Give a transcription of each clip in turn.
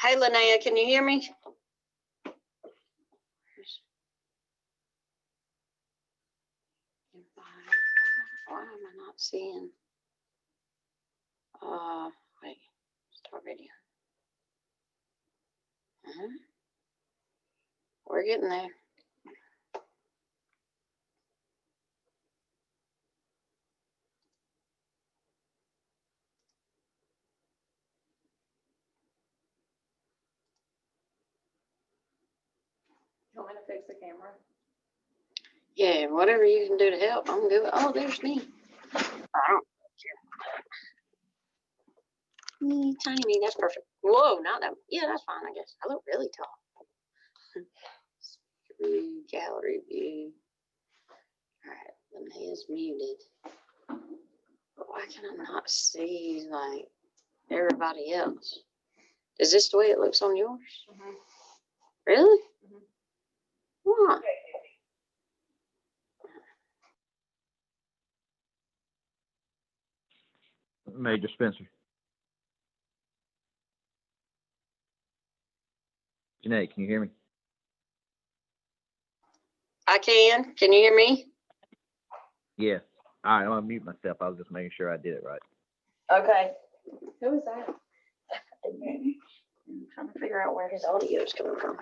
Hey, Linnea, can you hear me? Why am I not seeing? Wait, start video. We're getting there. You want me to fix the camera? Yeah, whatever you can do to help, I'm good. Oh, there's me. I don't care. Tiny me, that's perfect. Whoa, not that. Yeah, that's fine, I guess. I look really tall. Gallery view. All right, Linnea's muted. But why can I not see like everybody else? Is this the way it looks on yours? Mm-hmm. Really? Mm-hmm. Why? Major Spencer. Janae, can you hear me? I can. Can you hear me? Yeah. All right, I'll mute myself. I was just making sure I did it right. Okay. Who is that? I'm trying to figure out where his audio is coming from.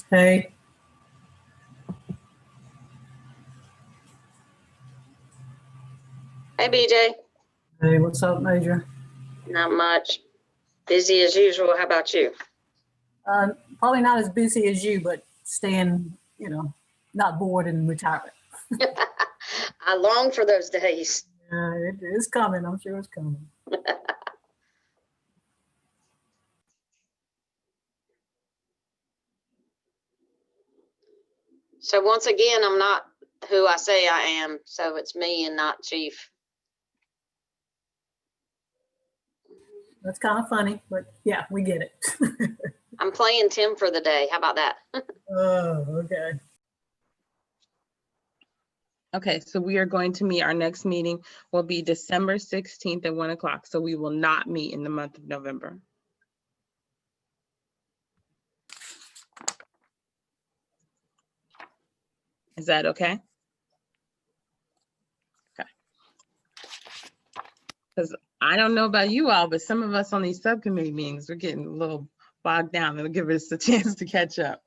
Hey. Hey, BJ. Hey, what's up, Major? Not much. Busy as usual. How about you? Probably not as busy as you, but staying, not bored in retirement. I long for those days. It is coming. I'm sure it's coming. So once again, I'm not who I say I am. So it's me and not Chief. That's kind of funny, but yeah, we get it. I'm playing Tim for the day. How about that? Oh, okay. Okay, so we are going to meet. Our next meeting will be December 16th at 1 o'clock. So we will not meet in the month of November. Is that okay? Okay. Because I don't know about you all, but some of us on these subcommittee meetings, we're getting a little bogged down. It'll give us a chance to catch up.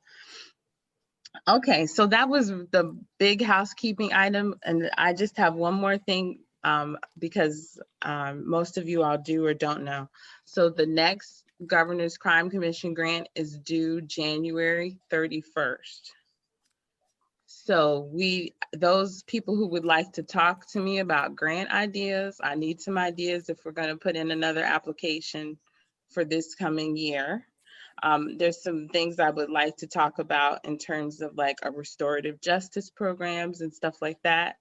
Okay, so that was the big housekeeping item. And I just have one more thing because most of you all do or don't know. So the next Governor's Crime Commission grant is due January 31st. So those people who would like to talk to me about grant ideas, I need some ideas if we're going to put in another application for this coming year. There's some things I would like to talk about in terms of like a restorative justice programs and stuff like that.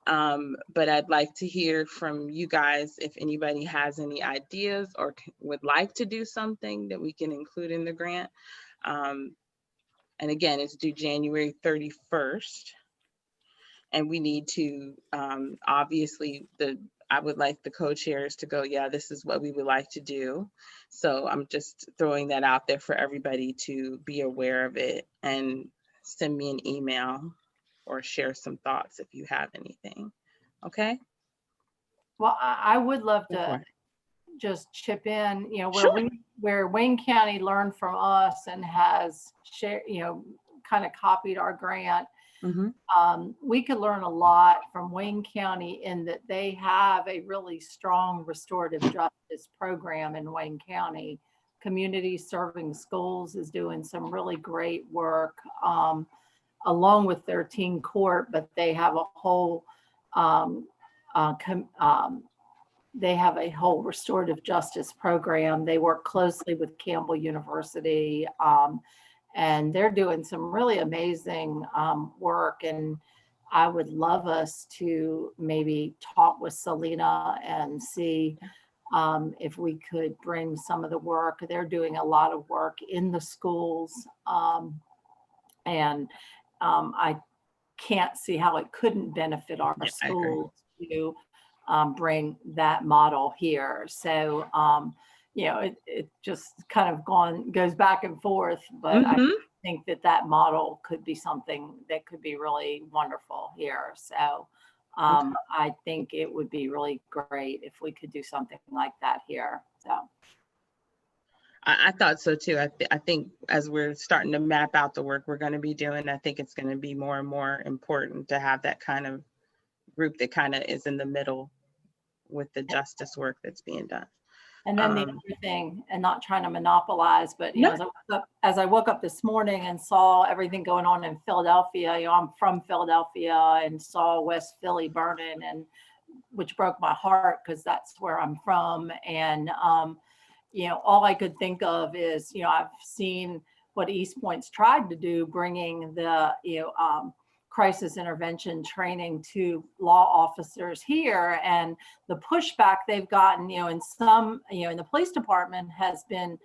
But I'd like to hear from you guys if anybody has any ideas or would like to do something that we can include in the grant. And again, it's due January 31st. And we need to, obviously, I would like the co-chairs to go, yeah, this is what we would like to do. So I'm just throwing that out there for everybody to be aware of it and send me an email or share some thoughts if you have anything. Okay? Well, I would love Go for to it. just chip in, you know, Sure. where Wayne County learned from us and has shared, you know, kind of copied our grant. Mhm. We could learn a lot from Wayne County in that they have a really strong restorative justice program in Wayne County. Community Serving Schools is doing some really great work, along with their teen court, but they have a whole they have a whole restorative justice program. They work closely with Campbell University, and they're doing some really amazing work. And I would love us to maybe talk with Selena and see if we could bring some of the work. They're doing a lot of work in the schools, and I can't see how it couldn't benefit our Yeah, I agree. schools to bring that model here. So, you know, it just kind of goes back and forth, but I Mhm. think that model could be something that could be really wonderful here. So, Okay. I think it would be really great if we could do something like that here. So. I thought so too. I think as we're starting to map out the work we're going to be doing, I think it's going to be more and more important to have that kind of group that kind of is in the middle with the justice work that's being done. And then the other thing, and not trying to monopolize, but you No. know, as I woke up this morning and saw everything going on in Philadelphia, you know, I'm from Philadelphia, and saw West Philly burning, and which broke my heart because that's where I'm from. And you know, all I could think of is, you know, I've seen what East Point's tried to do, bringing the, you know, crisis intervention training to law officers here, and the pushback they've gotten, you know, in some, you know, in the police department has been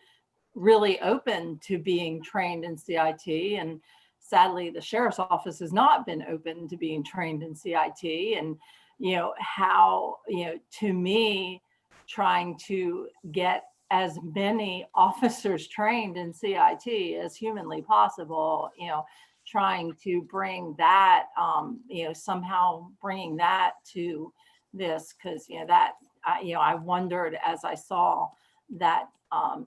really open to being trained in CIT, and sadly the sheriff's office has not been open to being trained in CIT. And you know how, you know, to me, trying to get as many officers trained in CIT as humanly possible, you know, trying to bring that, you know, somehow bringing that to this, because, you know, that, you know, I wondered as I saw that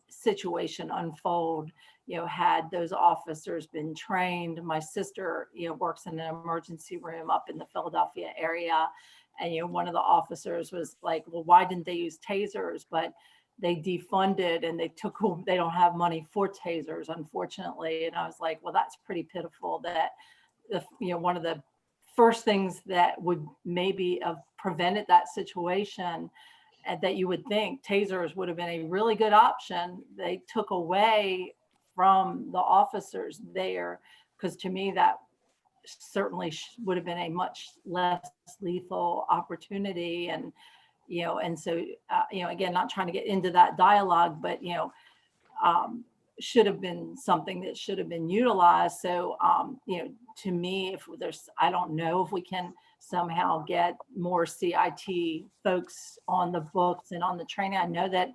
situation unfold, you know, had those officers been trained. My sister, you know, works in an emergency room up in the Philadelphia area. And, you know, one of the officers was like, well, why didn't they use tasers? But they defunded and they don't have money for tasers, unfortunately. And I was like, well, that's pretty pitiful that you know, one of the first things that would maybe have prevented that situation, and that you would think tasers would have been a really good option, they took away from the officers there, because to me that certainly would have been a much less lethal opportunity. And you know, and so you know, again, not trying to get into that dialogue, but you know, should have been something that should have been utilized. So you know, to me, if there's, I don't know if we can somehow get more CIT folks on the books and on the training. I know that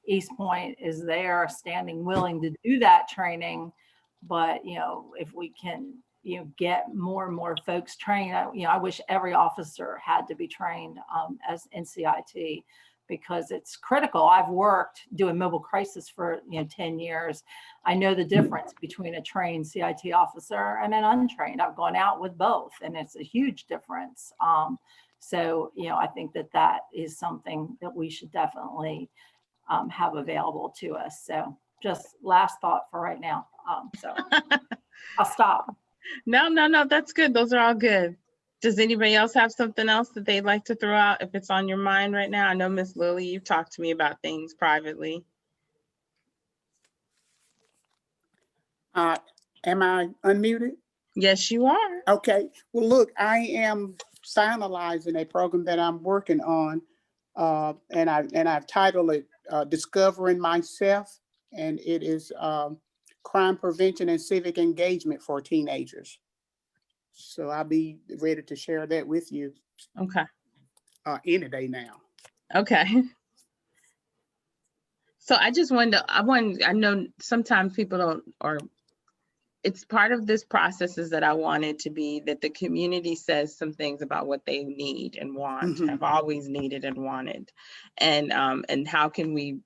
East Point is there standing willing to do that training, but you know, if we can, you know, get more and more folks trained, you know, I wish every officer had to be trained as in CIT, because it's critical. I've worked doing mobile crisis for, you know, 10 years. I know the difference between a trained CIT officer and an untrained. I've gone out with both, and it's a huge difference. So, you know, I think that is something that we should definitely have available to us. So just last thought for right now. So I'll stop. No, that's good. Those are all good. Does anybody else have something else that they'd like to throw out if it's on your mind right now? I know Miss Lily, you've talked to me about things privately. Am I unmuted? Yes, you are. Okay. Well, look, I am finalizing a program that I'm working on, and I've titled it "Discovering Myself," and it is crime prevention and civic engagement for teenagers. So I'll be ready to share that with you Okay. any day now. Okay. So I just wanted to, I know sometimes people don't, or it's part of this process is that I wanted to be that the community says some things about what they need and want, have always needed and wanted. And how can we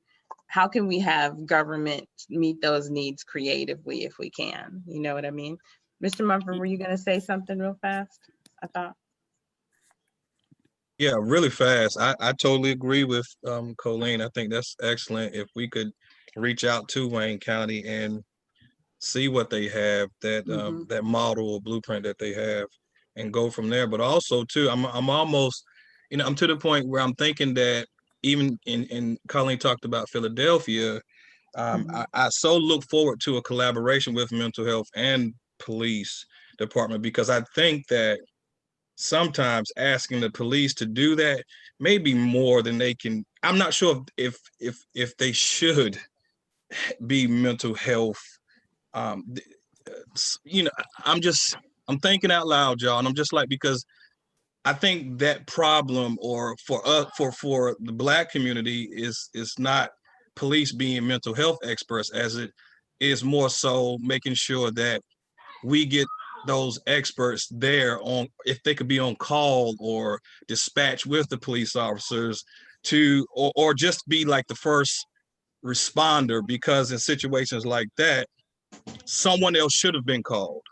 have government meet those needs creatively if we can, you know what I mean? Mr. Mumford, were you gonna say something real fast? I thought. Yeah, really fast. I totally agree with Colleen. I think that's excellent. If we could reach out to Wayne County and see what they have, that that model or blueprint that they have, and go from there. But also too, I'm almost, I'm to the point where I'm thinking that even in Colleen talked about Philadelphia, I so look forward to a collaboration with mental health and police department, because I think that sometimes asking the police to do that may be more than they can. I'm not sure if they should be mental health. I'm thinking out loud, y'all, and I'm just like, because I think that problem, or for the Black community, is not police being mental health experts, as it is more so making sure that we get those experts there on, if they could be on call or dispatch with the police officers to, or just be like the first responder, because in situations like that, someone else should have been called.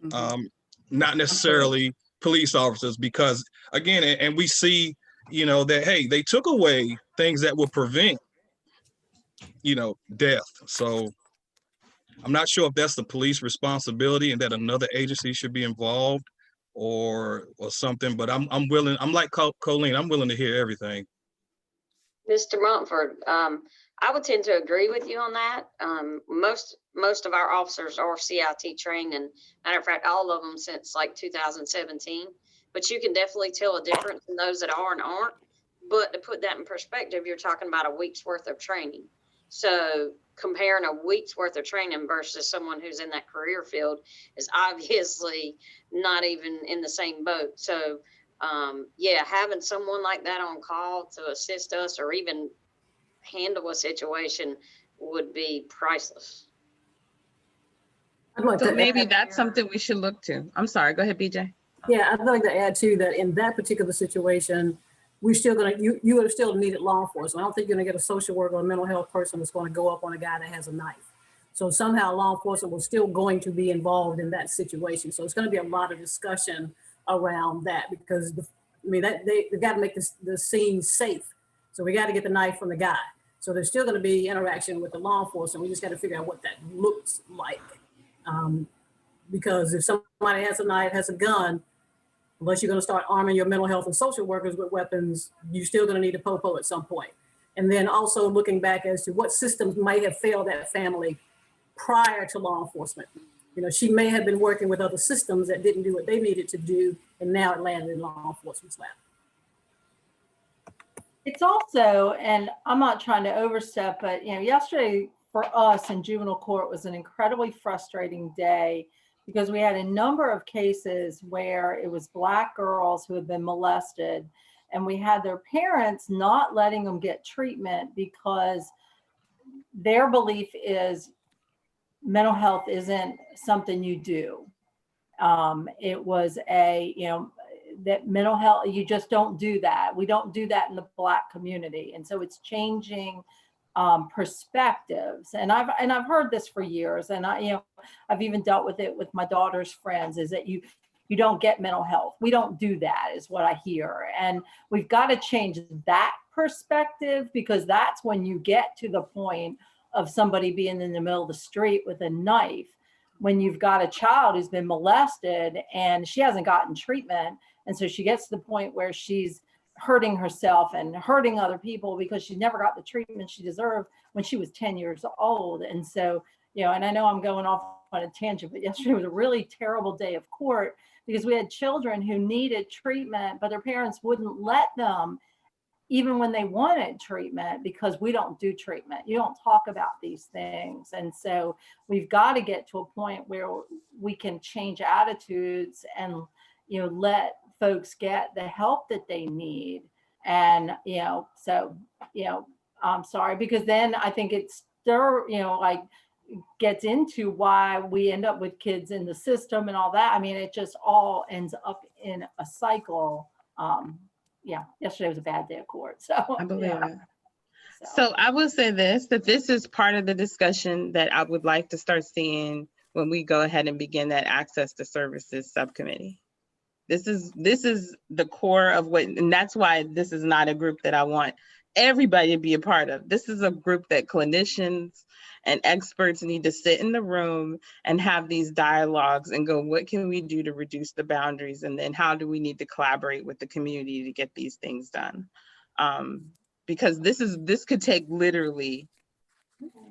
Not necessarily police officers, because again, and we see, that, hey, they took away things that would prevent, death. So I'm not sure if that's the police responsibility and that another agency should be involved or something, but I'm willing. I'm like Colleen, I'm willing to hear everything. Mr. Mumford, I would tend to agree with you on that. Most of our officers are CIT trained, and matter of fact, all of them since like 2017. But you can definitely tell a difference in those that are and aren't. But to put that in perspective, you're talking about a week's worth of training. So comparing a week's worth of training versus someone who's in that career field is obviously not even in the same boat. So yeah, having someone like that on call to assist us or even handle a situation would be priceless. I'd like So to maybe add- that's something we should look to. I'm sorry, go ahead, BJ. Yeah, I'd like to add too that in that particular situation, we're still gonna, you would have still needed law enforcement. I don't think you're gonna get a social worker or a mental health person that's gonna go up on a guy that has a knife. So somehow law enforcement was still going to be involved in that situation. So it's gonna be a lot of discussion around that, because they've got to make the scene safe. So we got to get the knife from the guy. So there's still going to be interaction with the law enforcement. We just got to figure out what that looks like. Because if somebody has a knife, has a gun, unless you're going to start arming your mental health and social workers with weapons, you're still going to need a popo at some point. And then also looking back as to what systems might have failed that family prior to law enforcement. She may have been working with other systems that didn't do what they needed to do, and now it landed in law enforcement's lap. It's also, and I'm not trying to overstep, but yesterday for us in juvenile court was an incredibly frustrating day, because we had a number of cases where it was Black girls who had been molested, and we had their parents not letting them get treatment because their belief is mental health isn't something you do. It was that mental health, you just don't do that. We don't do that in the Black community. And so it's changing perspectives. And I've heard this for years. And I've even dealt with it with my daughter's friends, is that you don't get mental health. We don't do that, is what I hear. And we've got to change that perspective, because that's when you get to the point of somebody being in the middle of the street with a knife, when you've got a child who's been molested and she hasn't gotten treatment. And so she gets to the point where she's hurting herself and hurting other people because she never got the treatment she deserved when she was 10 years old. And so, you know, and I know I'm going off on a tangent, but yesterday was a really terrible day of court, because we had children who needed treatment, but their parents wouldn't let them, even when they wanted treatment, because we don't do treatment. You don't talk about these things. And so we've got to get to a point where we can change attitudes and, you know, let folks get the help that they need. And, you know, so, you know, I'm sorry, because then I think it's still, you know, like gets into why we end up with kids in the system and all that. I mean, it just all ends up in a cycle. Yeah, yesterday was a bad day of court. So I believe yeah. it. So I will say this, that this is part of the discussion that I would like to start seeing when we go ahead and begin that access to services subcommittee. This is the core of what, and that's why this is not a group that I want everybody to be a part of. This is a group that clinicians and experts need to sit in the room and have these dialogues and go, what can we do to reduce the boundaries? And then how do we need to collaborate with the community to get these things done? Because this could take literally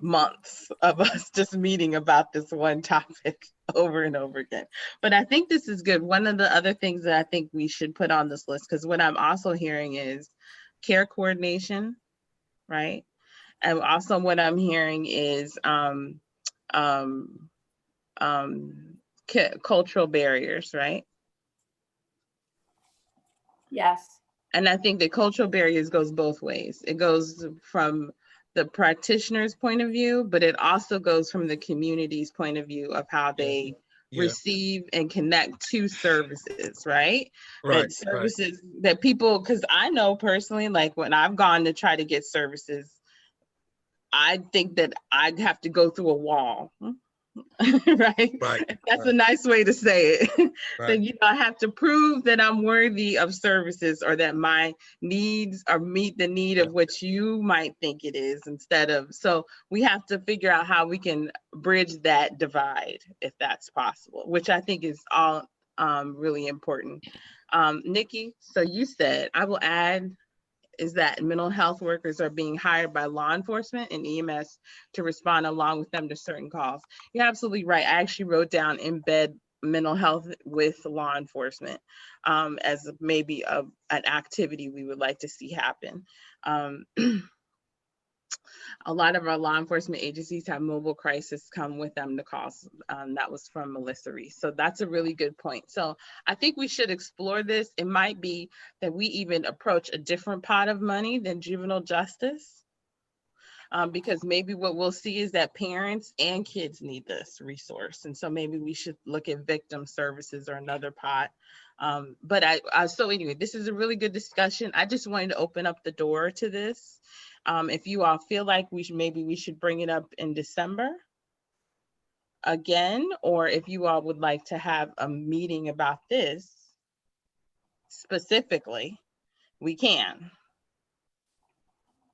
months of us just meeting about this one topic over and over again. But I think this is good. One of the other things that I think we should put on this list, because what I'm also hearing is care coordination, right? And also what I'm hearing is cultural barriers, right? Yes. And I think that cultural barriers goes both ways. It goes from the practitioner's point of view, but it also goes from the community's point of view of how they receive and connect to services, right? Right. That services that people, because I know personally, like when I've gone to try to get services, I think that I'd have to go through a wall. Right? That's a nice way to say it. That, you know, I have to prove that I'm worthy of services, or that my needs are meet the need of what you might think it is, instead of, so we have to figure out how we can bridge that divide, if that's possible, which I think is all really important. Nikki, so you said, I will add, is that mental health workers are being hired by law enforcement and EMS to respond along with them to certain calls. You're absolutely right. I actually wrote down embed mental health with law enforcement as maybe an activity we would like to see happen. A lot of our law enforcement agencies have mobile crisis come with them to calls. That was from Melissa Reese. So that's a really good point. So I think we should explore this. It might be that we even approach a different pot of money than juvenile justice, because maybe what we'll see is that parents and kids need this resource. And so maybe we should look at victim services or another pot. So anyway, this is a really good discussion. I just wanted to open up the door to this. If you all feel like maybe we should bring it up in December again, or if you all would like to have a meeting about this specifically, we can.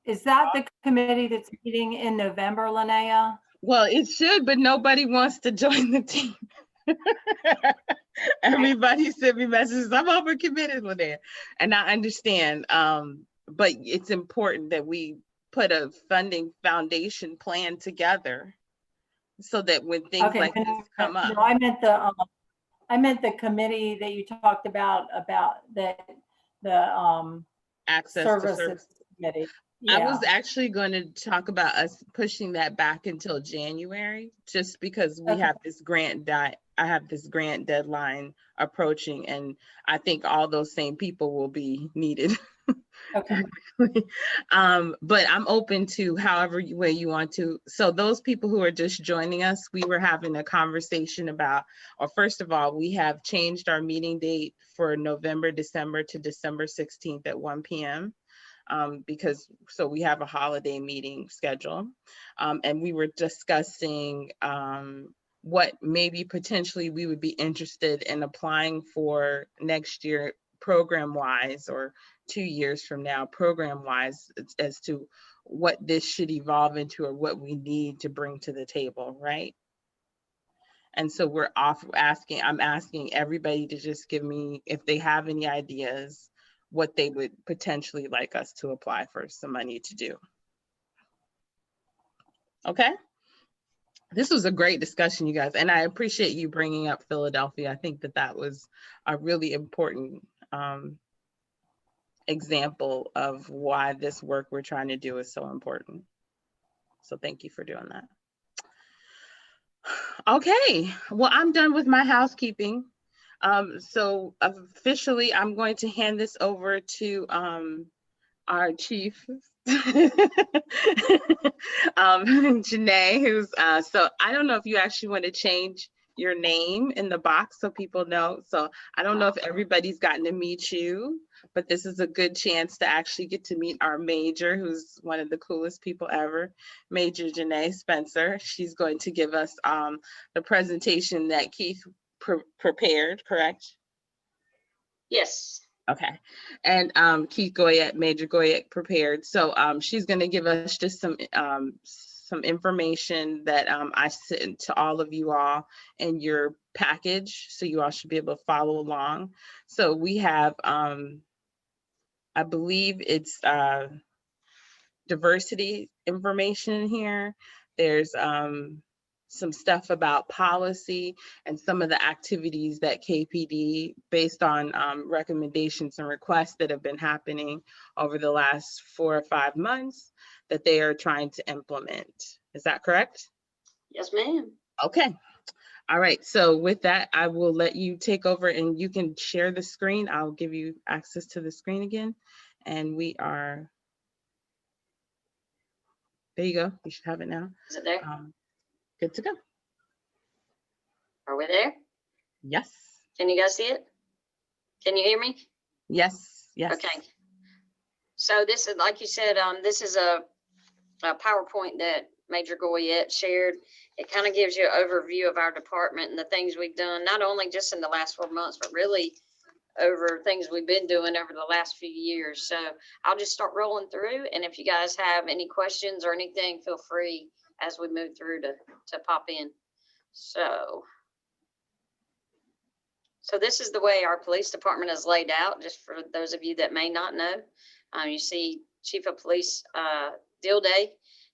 Is that the committee that's meeting in November, Linnea? Well, it should, but nobody wants to join the team. Everybody sent me messages, I'm overcommitted, Linnea. And I understand, but it's important that we put a funding foundation plan together so that when things like this come up. No, I meant the committee that you talked about the access services to service committee. Yeah. I was actually going to talk about us pushing that back until January, just because we have this grant I have this grant deadline approaching, and I think all those same people will be needed. Okay. But I'm open to however way you want to. So those people who are just joining us, we were having a conversation about, or first of all, we have changed our meeting date for November, December to December 16th at 1 p.m. Because so we have a holiday meeting schedule, and we were discussing what maybe potentially we would be interested in applying for next year program-wise, or 2 years from now program-wise, as to what this should evolve into or what we need to bring to the table, right? And so I'm asking everybody to just give me, if they have any ideas, what they would potentially like us to apply for some money to do. Okay? This was a great discussion, you guys, and I appreciate you bringing up Philadelphia. I think that was a really important example of why this work we're trying to do is so important. So thank you for doing that. Okay, well, I'm done with my housekeeping. So officially, I'm going to hand this over to our chief, Janae, who's, so I don't know if you actually want to change your name in the box so people know. So I don't know if everybody's gotten to meet you, but this is a good chance to actually get to meet our major, who's one of the coolest people ever, Major Janae Spencer. She's going to give us the presentation that Keith prepared, correct? Yes. Okay, and Keith Goyette, Major Goyette prepared. So she's going to give us just some information that I sent to all of you all in your package, so you all should be able to follow along. So we have, I believe it's diversity information here. There's some stuff about policy and some of the activities that KPD, based on recommendations and requests that have been happening over the last 4 or 5 months, that they are trying to implement. Is that correct? Yes, ma'am. Okay. All right. So with that, I will let you take over and you can share the screen. I'll give you access to the screen again. And we are, there you go. You should have it now. Is it there? Good to go. Are we there? Yes. Can you guys see it? Can you hear me? Yes. Yes. Okay. So this is, like you said, this is a PowerPoint that Major Goyette shared. It kind of gives you an overview of our department and the things we've done, not only just in the last 4 months, but really over things we've been doing over the last few years. So I'll just start rolling through. And if you guys have any questions or anything, feel free as we move through to pop in. So this is the way our police department is laid out, just for those of you that may not know. You see Chief of Police Deal Day,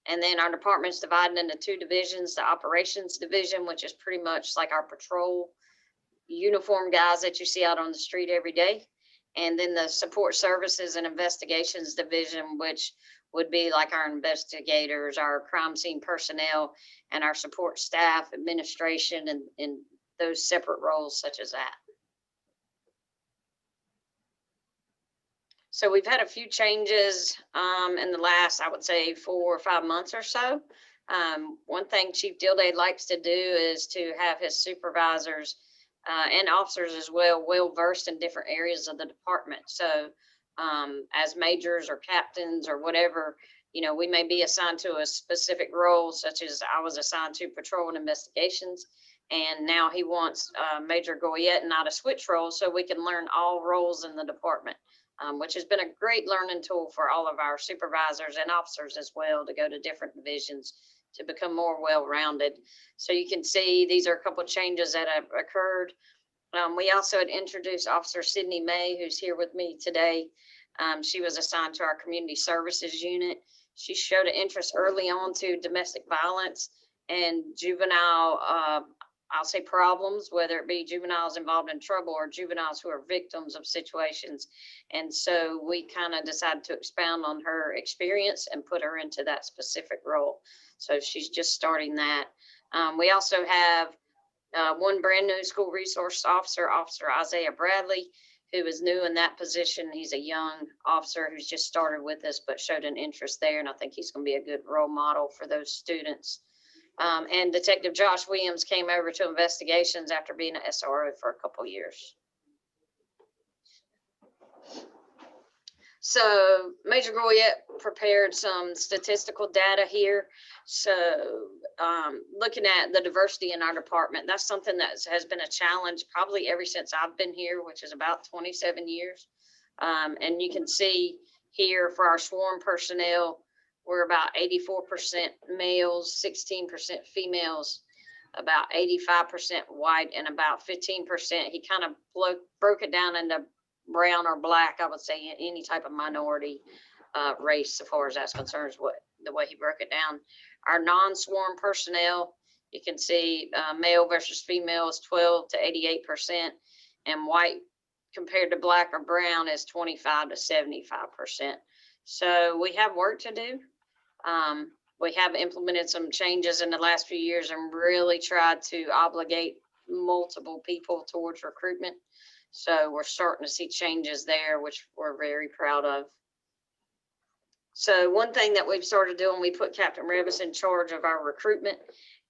and then our department's divided into 2 divisions, the Operations Division, which is pretty much like our patrol uniform guys that you see out on the street every day. And then the Support Services and Investigations Division, which would be like our investigators, our crime scene personnel, and our support staff, administration, and those separate roles such as that. So we've had a few changes in the last, I would say, 4 or 5 months or so. One thing Chief Deal Day likes to do is to have his supervisors and officers as well versed in different areas of the department. So as majors or captains or whatever, you know, we may be assigned to a specific role, such as I was assigned to patrol and investigations. And now he wants Major Goyette and I to switch roles so we can learn all roles in the department, which has been a great learning tool for all of our supervisors and officers as well, to go to different divisions to become more well-rounded. So you can see these are a couple of changes that have occurred. We also had introduced Officer Sydney May, who's here with me today. She was assigned to our community services unit. She showed an interest early on to domestic violence and juvenile, I'll say problems, whether it be juveniles involved in trouble or juveniles who are victims of situations. And so we kind of decided to expound on her experience and put her into that specific role. So she's just starting that. We also have one brand new school resource officer, Officer Isaiah Bradley, who is new in that position. He's a young officer who's just started with us, but showed an interest there. And I think he's going to be a good role model for those students. And Detective Josh Williams came over to investigations after being an SRO for a couple years. So Major Goyette prepared some statistical data here. So looking at the diversity in our department, that's something that has been a challenge probably ever since I've been here, which is about 27 years. And you can see here for our sworn personnel, we're about 84% males, 16% females, about 85% white, and about 15%. He kind of broke it down into brown or black, I would say, any type of minority race, as far as that's concerned, is the way he broke it down. Our non-sworn personnel, you can see male versus female is 12 to 88%, and white compared to black or brown is 25 to 75%. So we have work to do. We have implemented some changes in the last few years and really tried to obligate multiple people towards recruitment. So we're starting to see changes there, which we're very proud of. So one thing that we've started doing, we put Captain Revis in charge of our recruitment,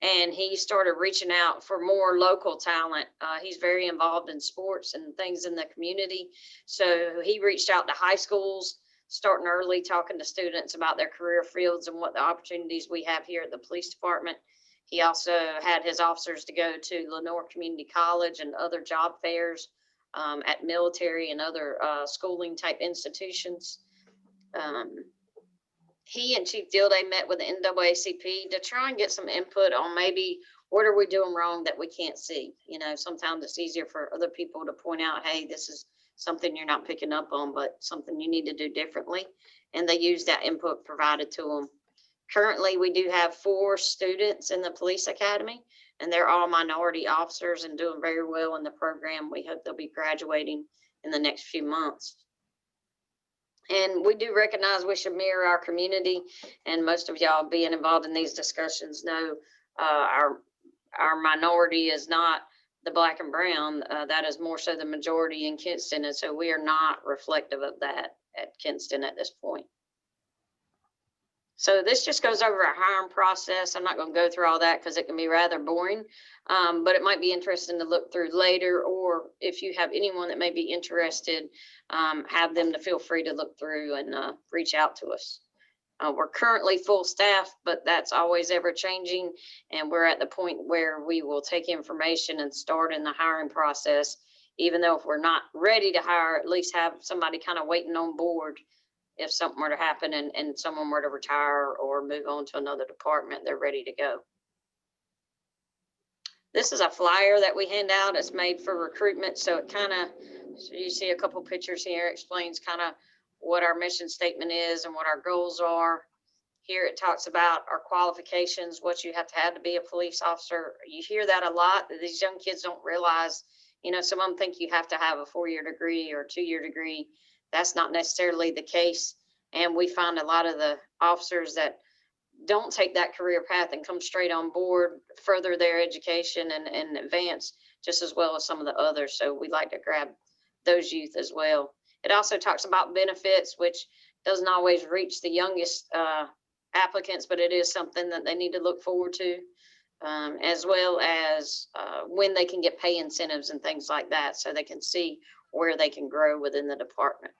and he started reaching out for more local talent. He's very involved in sports and things in the community. So he reached out to high schools, starting early, talking to students about their career fields and what the opportunities we have here at the police department. He also had his officers to go to Lenoir Community College and other job fairs at military and other schooling type institutions. He and Chief Dilday met with the NAACP to try and get some input on maybe what are we doing wrong that we can't see. You know, sometimes it's easier for other people to point out, hey, this is something you're not picking up on, but something you need to do differently. And they use that input provided to them. Currently, we do have 4 students in the police academy, and they're all minority officers and doing very well in the program. We hope they'll be graduating in the next few months. And we do recognize we should mirror our community, and most of y'all being involved in these discussions know our minority is not the black and brown. That is more so the majority in Kinston, and so we are not reflective of that at Kinston at this point. So this just goes over our hiring process. I'm not going to go through all that because it can be rather boring, but it might be interesting to look through later, or if you have anyone that may be interested, have them to feel free to look through and reach out to us. We're currently full staff, but that's always ever changing. And we're at the point where we will take information and start in the hiring process, even though if we're not ready to hire, at least have somebody kind of waiting on board. If something were to happen and someone were to retire or move on to another department, they're ready to go. This is a flyer that we hand out. It's made for recruitment. So it kind of, so you see a couple pictures here, explains kind of what our mission statement is and what our goals are. Here it talks about our qualifications, what you have to have to be a police officer. You hear that a lot, that these young kids don't realize, you know, some of them think you have to have a 4-year degree or a 2-year degree. That's not necessarily the case. And we find a lot of the officers that don't take that career path and come straight on board, further their education and advance just as well as some of the others. So we like to grab those youth as well. It also talks about benefits, which doesn't always reach the youngest applicants, but it is something that they need to look forward to, as well as when they can get pay incentives and things like that, so they can see where they can grow within the department.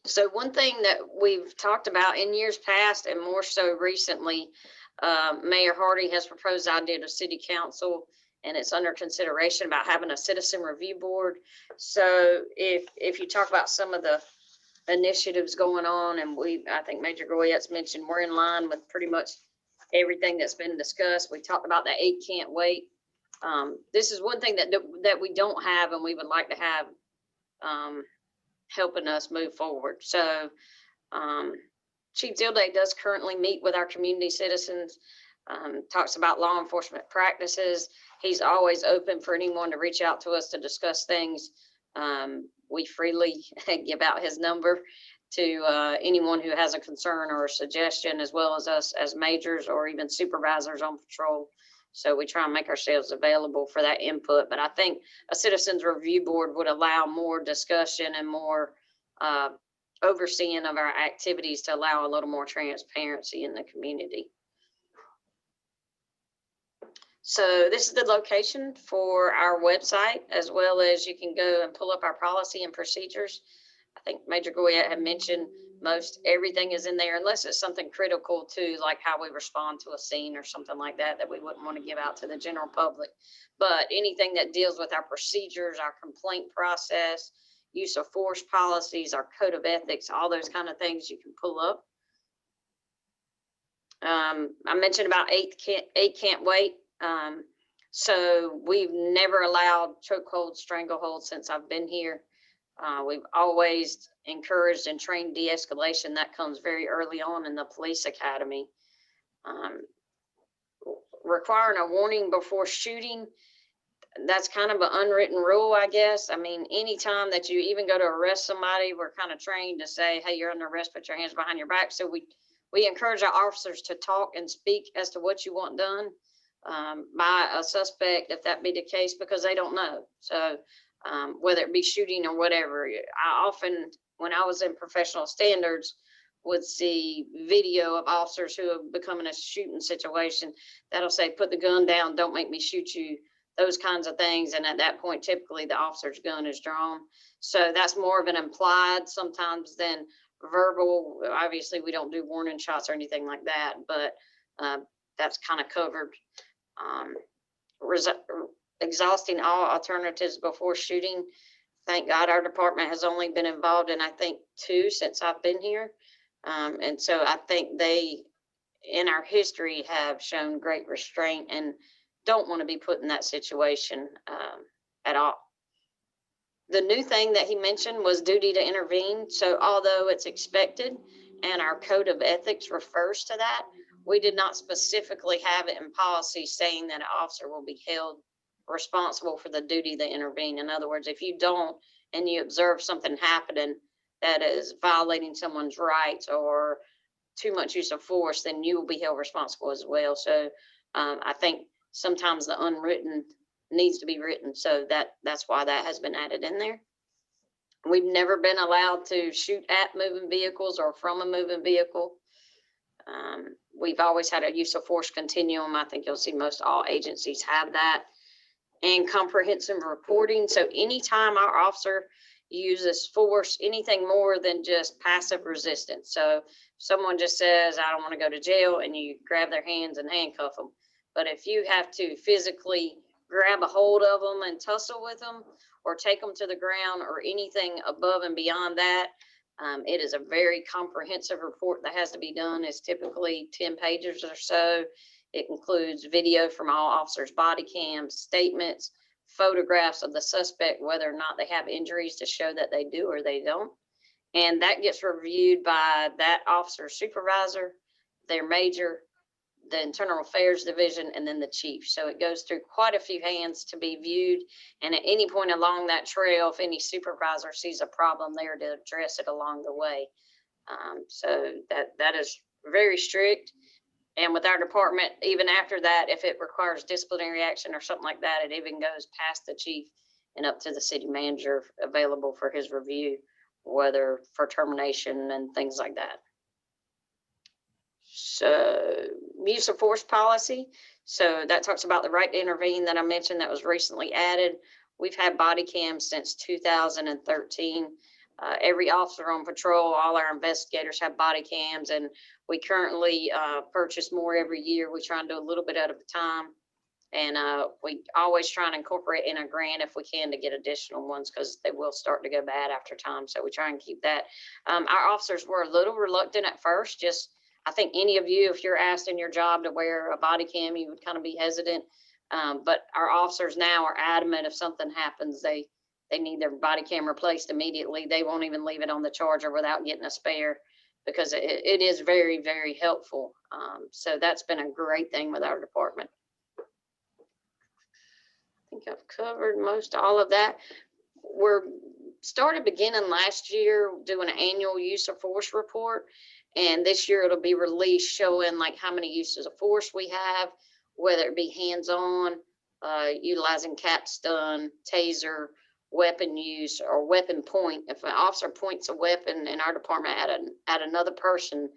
So one thing that we've talked about in years past and more so recently, Mayor Hardy has proposed the idea to City Council, and it's under consideration about having a citizen review board. So if you talk about some of the initiatives going on, and I think Major Goyette's mentioned, we're in line with pretty much everything that's been discussed. We talked about the 8 can't wait. This is one thing that we don't have and we would like to have helping us move forward. So Chief Dilday does currently meet with our community citizens, talks about law enforcement practices. He's always open for anyone to reach out to us to discuss things. We freely give out his number to anyone who has a concern or a suggestion, as well as us as majors or even supervisors on patrol. So we try and make ourselves available for that input. But I think a citizens review board would allow more discussion and more overseeing of our activities to allow a little more transparency in the community. So this is the location for our website, as well as you can go and pull up our policy and procedures. I think Major Goya had mentioned most everything is in there unless it's something critical to like how we respond to a scene or something like that that we wouldn't want to give out to the general public. But anything that deals with our procedures, our complaint process, use of force policies, our code of ethics, all those kind of things you can pull up. I mentioned about eight can't wait. So we've never allowed chokehold, stranglehold since I've been here. We've always encouraged and trained de-escalation. That comes very early on in the police academy. Requiring a warning before shooting, that's kind of an unwritten rule, I guess. I mean, anytime that you even go to arrest somebody, we're kind of trained to say, hey, you're under arrest, put your hands behind your back. So we encourage our officers to talk and speak as to what you want done by a suspect, if that be the case, because they don't know. So whether it be shooting or whatever, I often, when I was in professional standards, would see video of officers who have become in a shooting situation that'll say, put the gun down, don't make me shoot you, those kinds of things. And at that point, typically the officer's gun is drawn. So that's more of an implied sometimes than verbal. Obviously, we don't do warning shots or anything like that, but that's kind of covered. Exhausting all alternatives before shooting. Thank God our department has only been involved in, I think, 2 since I've been here. And so I think they, in our history, have shown great restraint and don't want to be put in that situation at all. The new thing that he mentioned was duty to intervene. So although it's expected and our code of ethics refers to that, we did not specifically have it in policy saying that an officer will be held responsible for the duty to intervene. In other words, if you don't and you observe something happening that is violating someone's rights or too much use of force, then you will be held responsible as well. So I think sometimes the unwritten needs to be written. So that's why that has been added in there. We've never been allowed to shoot at moving vehicles or from a moving vehicle. We've always had a use of force continuum. I think you'll see most all agencies have that. And comprehensive reporting. So anytime our officer uses force, anything more than just passive resistance. So someone just says, I don't want to go to jail, and you grab their hands and handcuff them. But if you have to physically grab a hold of them and tussle with them or take them to the ground or anything above and beyond that, it is a very comprehensive report that has to be done. It's typically 10 pages or so. It includes video from all officers' body cams, statements, photographs of the suspect, whether or not they have injuries to show that they do or they don't. And that gets reviewed by that officer's supervisor, their major, the Internal Affairs Division, and then the chief. So it goes through quite a few hands to be viewed. And at any point along that trail, if any supervisor sees a problem, they are to address it along the way. So that is very strict. And with our department, even after that, if it requires disciplinary action or something like that, it even goes past the chief and up to the city manager available for his review, whether for termination and things like that. So use of force policy. So that talks about the right to intervene that I mentioned that was recently added. We've had body cams since 2013. Every officer on patrol, all our investigators have body cams, and we currently purchase more every year. We try and do a little bit at a time, and we always try and incorporate in a grant if we can to get additional ones because they will start to go bad after time. So we try and keep that. Our officers were a little reluctant at first. Just, I think any of you, if you're asked in your job to wear a body cam, you would kind of be hesitant. But our officers now are adamant if something happens, they need their body cam replaced immediately. They won't even leave it on the charger without getting a spare because it is very, very helpful. So that's been a great thing with our department. I think I've covered most all of that. We're started beginning last year doing an annual use of force report. And this year it'll be released showing like how many uses of force we have, whether it be hands-on, utilizing cap stun, taser, weapon use, or weapon point. If an officer points a weapon in our department at another person,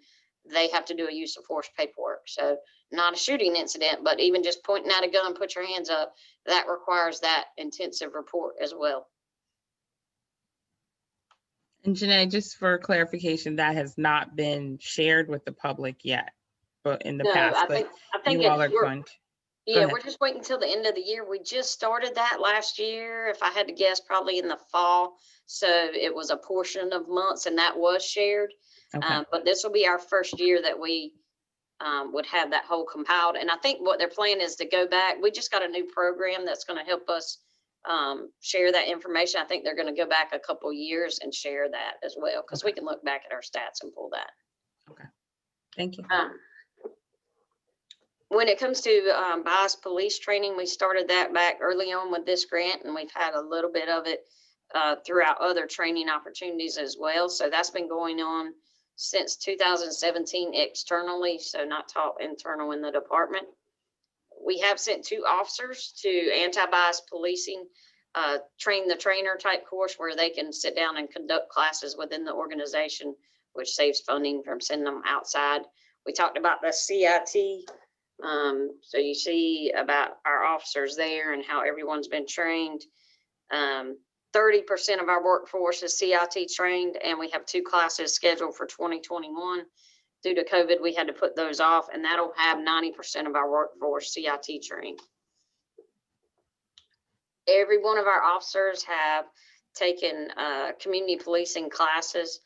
they have to do a use of force paperwork. So not a shooting incident, but even just pointing at a gun, put your hands up, that requires that intensive report as well. And Janae, just for clarification, that has not been shared with the public yet, but in the No, past, I but think you all it's, are going to. yeah, ahead. we're just waiting until the end of the year. We just started that last year. If I had to guess, probably in the fall. So it was a portion of months and that was shared. Okay, But this will be our first year that we would have that whole compiled. And I think what their plan is to go back. We just got a new program that's going to help us share that information. I think they're going to go back a couple years and share that as well, because we can look back at our stats and pull that. thank you. When it comes to bias police training, we started that back early on with this grant, and we've had a little bit of it throughout other training opportunities as well. So that's been going on since 2017 externally, so not taught internal in the department. We have sent 2 officers to anti-bias policing, train the trainer type course where they can sit down and conduct classes within the organization, which saves funding from sending them outside. We talked about the CIT. So you see about our officers there and how everyone's been trained. 30% of our workforce is CIT trained, and we have 2 classes scheduled for 2021. Due to COVID, we had to put those off, and that'll have 90% of our workforce CIT trained. Every one of our officers have taken community policing classes.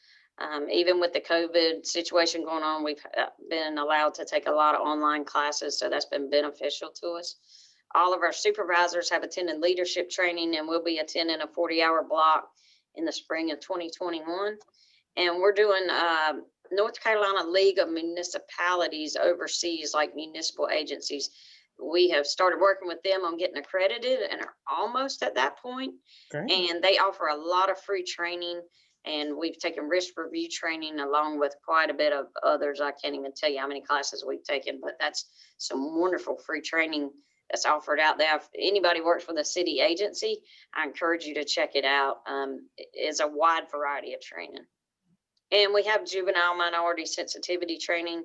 Even with the COVID situation going on, we've been allowed to take a lot of online classes, so that's been beneficial to us. All of our supervisors have attended leadership training, and we'll be attending a 40-hour block in the spring of 2021. And we're doing North Carolina League of Municipalities overseas, like municipal agencies. We have started working with them on getting accredited and are almost at that point. Great. And they offer a lot of free training. And we've taken risk review training along with quite a bit of others. I can't even tell you how many classes we've taken, but that's some wonderful free training that's offered out there. If anybody works with a city agency, I encourage you to check it out. It's a wide variety of training. And we have juvenile minority sensitivity training.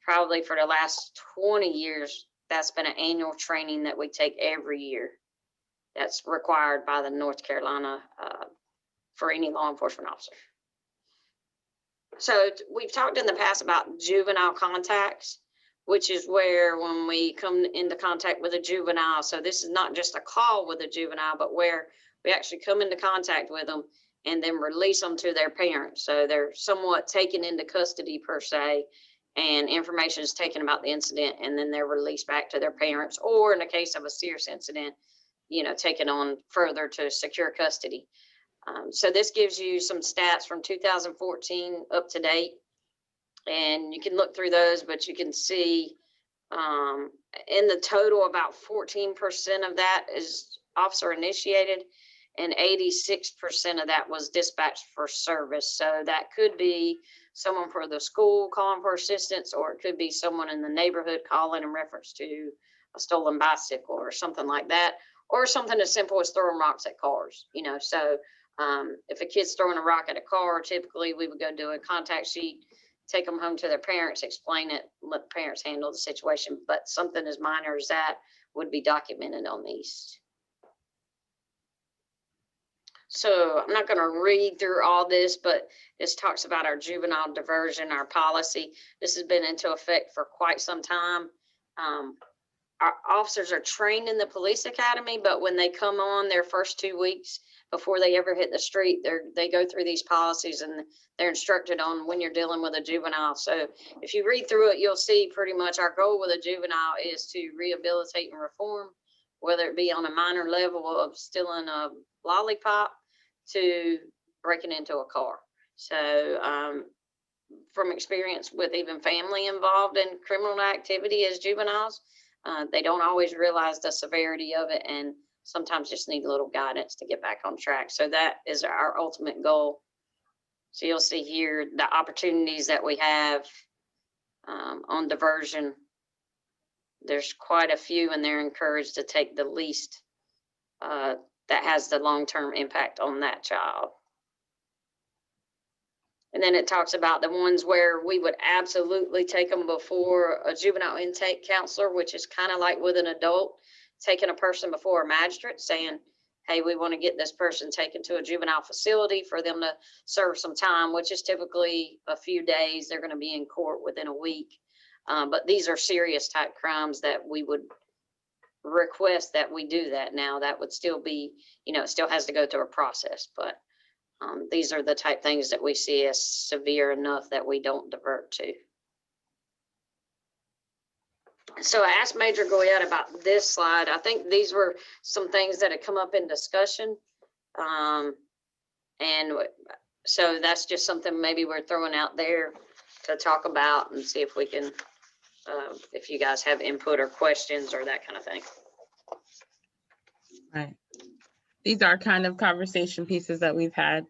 Probably for the last 20 years, that's been an annual training that we take every year. That's required by the North Carolina for any law enforcement officer. So we've talked in the past about juvenile contacts, which is where when we come into contact with a juvenile, so this is not just a call with a juvenile, but where we actually come into contact with them and then release them to their parents. So they're somewhat taken into custody per se, and information is taken about the incident, and then they're released back to their parents, or in the case of a serious incident, taken on further to secure custody. So this gives you some stats from 2014 up to date, and you can look through those, but you can see in the total about 14% of that is officer initiated, and 86% of that was dispatched for service. So that could be someone for the school calling for assistance, or it could be someone in the neighborhood calling in reference to a stolen bicycle or something like that, or something as simple as throwing rocks at cars. So if a kid's throwing a rock at a car, typically we would go do a contact sheet, take them home to their parents, explain it, let the parents handle the situation. But something as minor as that would be documented on these. So I'm not going to read through all this, but this talks about our juvenile diversion, our policy. This has been into effect for quite some time. Our officers are trained in the police academy, but when they come on their first 2 weeks before they ever hit the street, they go through these policies and they're instructed on when you're dealing with a juvenile. So if you read through it, you'll see pretty much our goal with a juvenile is to rehabilitate and reform, whether it be on a minor level of stealing a lollipop to breaking into a car. So from experience with even family involved in criminal activity as juveniles, they don't always realize the severity of it, and sometimes just need a little guidance to get back on track. So that is our ultimate goal. So you'll see here the opportunities that we have on diversion. There's quite a few, and they're encouraged to take the least that has the long-term impact on that child. And then it talks about the ones where we would absolutely take them before a juvenile intake counselor, which is kind of like with an adult, taking a person before a magistrate saying, hey, we want to get this person taken to a juvenile facility for them to serve some time, which is typically a few days. They're going to be in court within a week. But these are serious type crimes that we would request that we do that. Now that would still be, it still has to go through a process, but these are the type things that we see as severe enough that we don't divert to. So I asked Major Goyette about this slide. I think these were some things that had come up in discussion. And so that's just something maybe we're throwing out there to talk about and see if we can, if you guys have input or questions or that kind of thing. Right. These are kind of conversation pieces that we've had,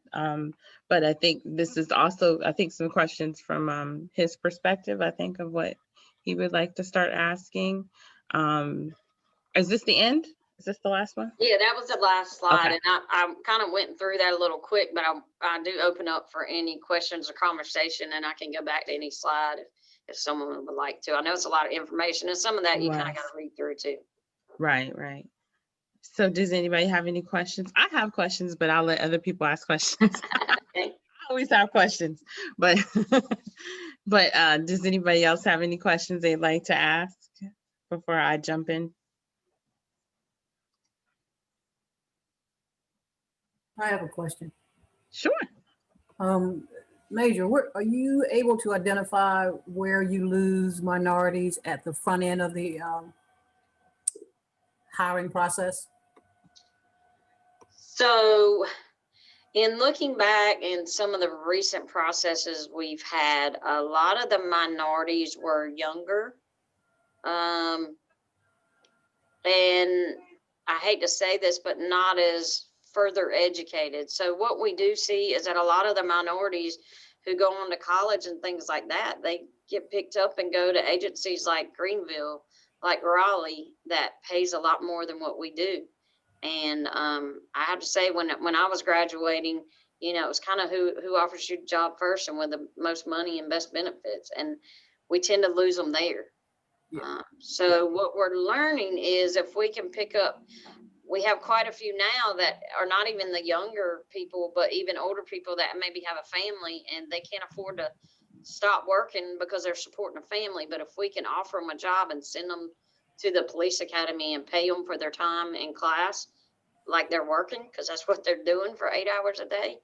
but I think this is also, I think, some questions from his perspective, I think, of what he would like to start asking. Is this the end? Is this the last one? Yeah, that was the last slide. Okay. And I kind of went through that a little quick, but I do open up for any questions or conversation, and I can go back to any slide if someone would like to. I know it's a lot of information, and some of that you kind of Right. got to read through too. Right, right. So does anybody have any questions? I have questions, but I'll let other people ask questions. Okay. I always have questions, but but does anybody else have any questions they'd like to ask before I jump in? I have a question. Sure. Major, are you able to identify where you lose minorities at the front end of the hiring process? So in looking back in some of the recent processes we've had, a lot of the minorities were younger. And I hate to say this, but not as further educated. So what we do see is that a lot of the minorities who go on to college and things like that, they get picked up and go to agencies like Greenville, like Raleigh, that pays a lot more than what we do. And I have to say, when I was graduating, it was kind of who offers you a job first and with the most money and best benefits. And we tend to lose them there. Yeah. So what we're learning is if we can pick up, we have quite a few now that are not even the younger people, but even older people that maybe have a family and they can't afford to stop working because they're supporting a family. But if we can offer them a job and send them to the police academy and pay them for their time in class, like they're working, because that's what they're doing for 8 hours a day,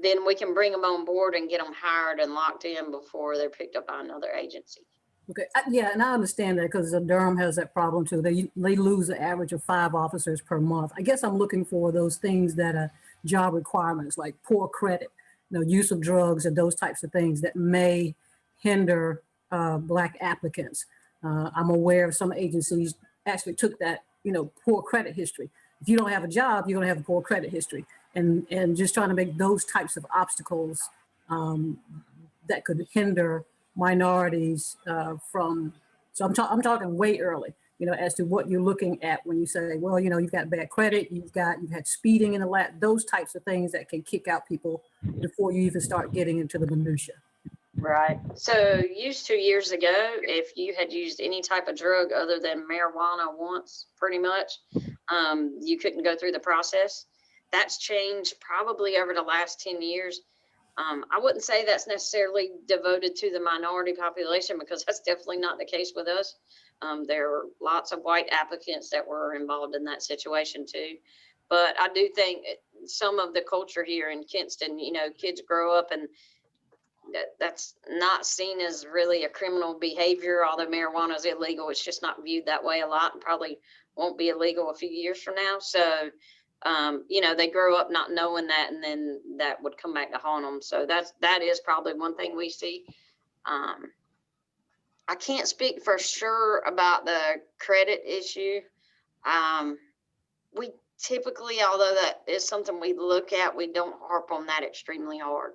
then we can bring them on board and get them hired and locked in before they're picked up by another agency. Okay, yeah, and I understand that because Durham has that problem too. They lose an average of 5 officers per month. I guess I'm looking for those things that are job requirements, like poor credit, use of drugs, and those types of things that may hinder Black applicants. I'm aware of some agencies actually took that, poor credit history. If you don't have a job, you're going to have a poor credit history, and just trying to make those types of obstacles that could hinder minorities from. So I'm talking way early, as to what you're looking at when you say, well, you've got bad credit, you've had speeding in the lab, those types of things that can kick out people before you even start getting into the minutia. Right. So used to years ago, if you had used any type of drug other than marijuana once, pretty much, you couldn't go through the process. That's changed probably over the last 10 years. I wouldn't say that's necessarily devoted to the minority population, because that's definitely not the case with us. There were lots of white applicants that were involved in that situation too. But I do think some of the culture here in Kinston, kids grow up and that's not seen as really a criminal behavior. Although marijuana is illegal, it's just not viewed that way a lot, and probably won't be illegal a few years from now. So they grow up not knowing that, and then that would come back to haunt them. So that is probably one thing we see. I can't speak for sure about the credit issue. We typically, although that is something we look at, we don't harp on that extremely hard,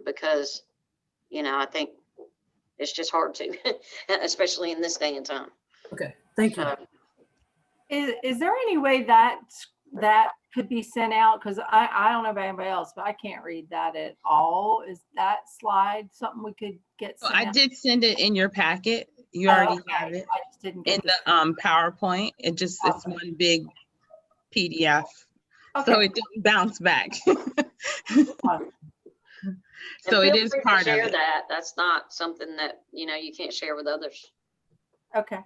because, I think it's just hard to, especially in this day and time. Okay, thank you. Is there any way that could be sent out? Because I don't know about anybody else, but I can't read that at all. Is that slide something we could get sent I out? did send it in your packet. You already have it I just didn't in get the PowerPoint. It's one big PDF, so Okay. it didn't bounce back. Fine. So And it feel is free to part of share it. that. That's not something that, you can't share with others. Okay.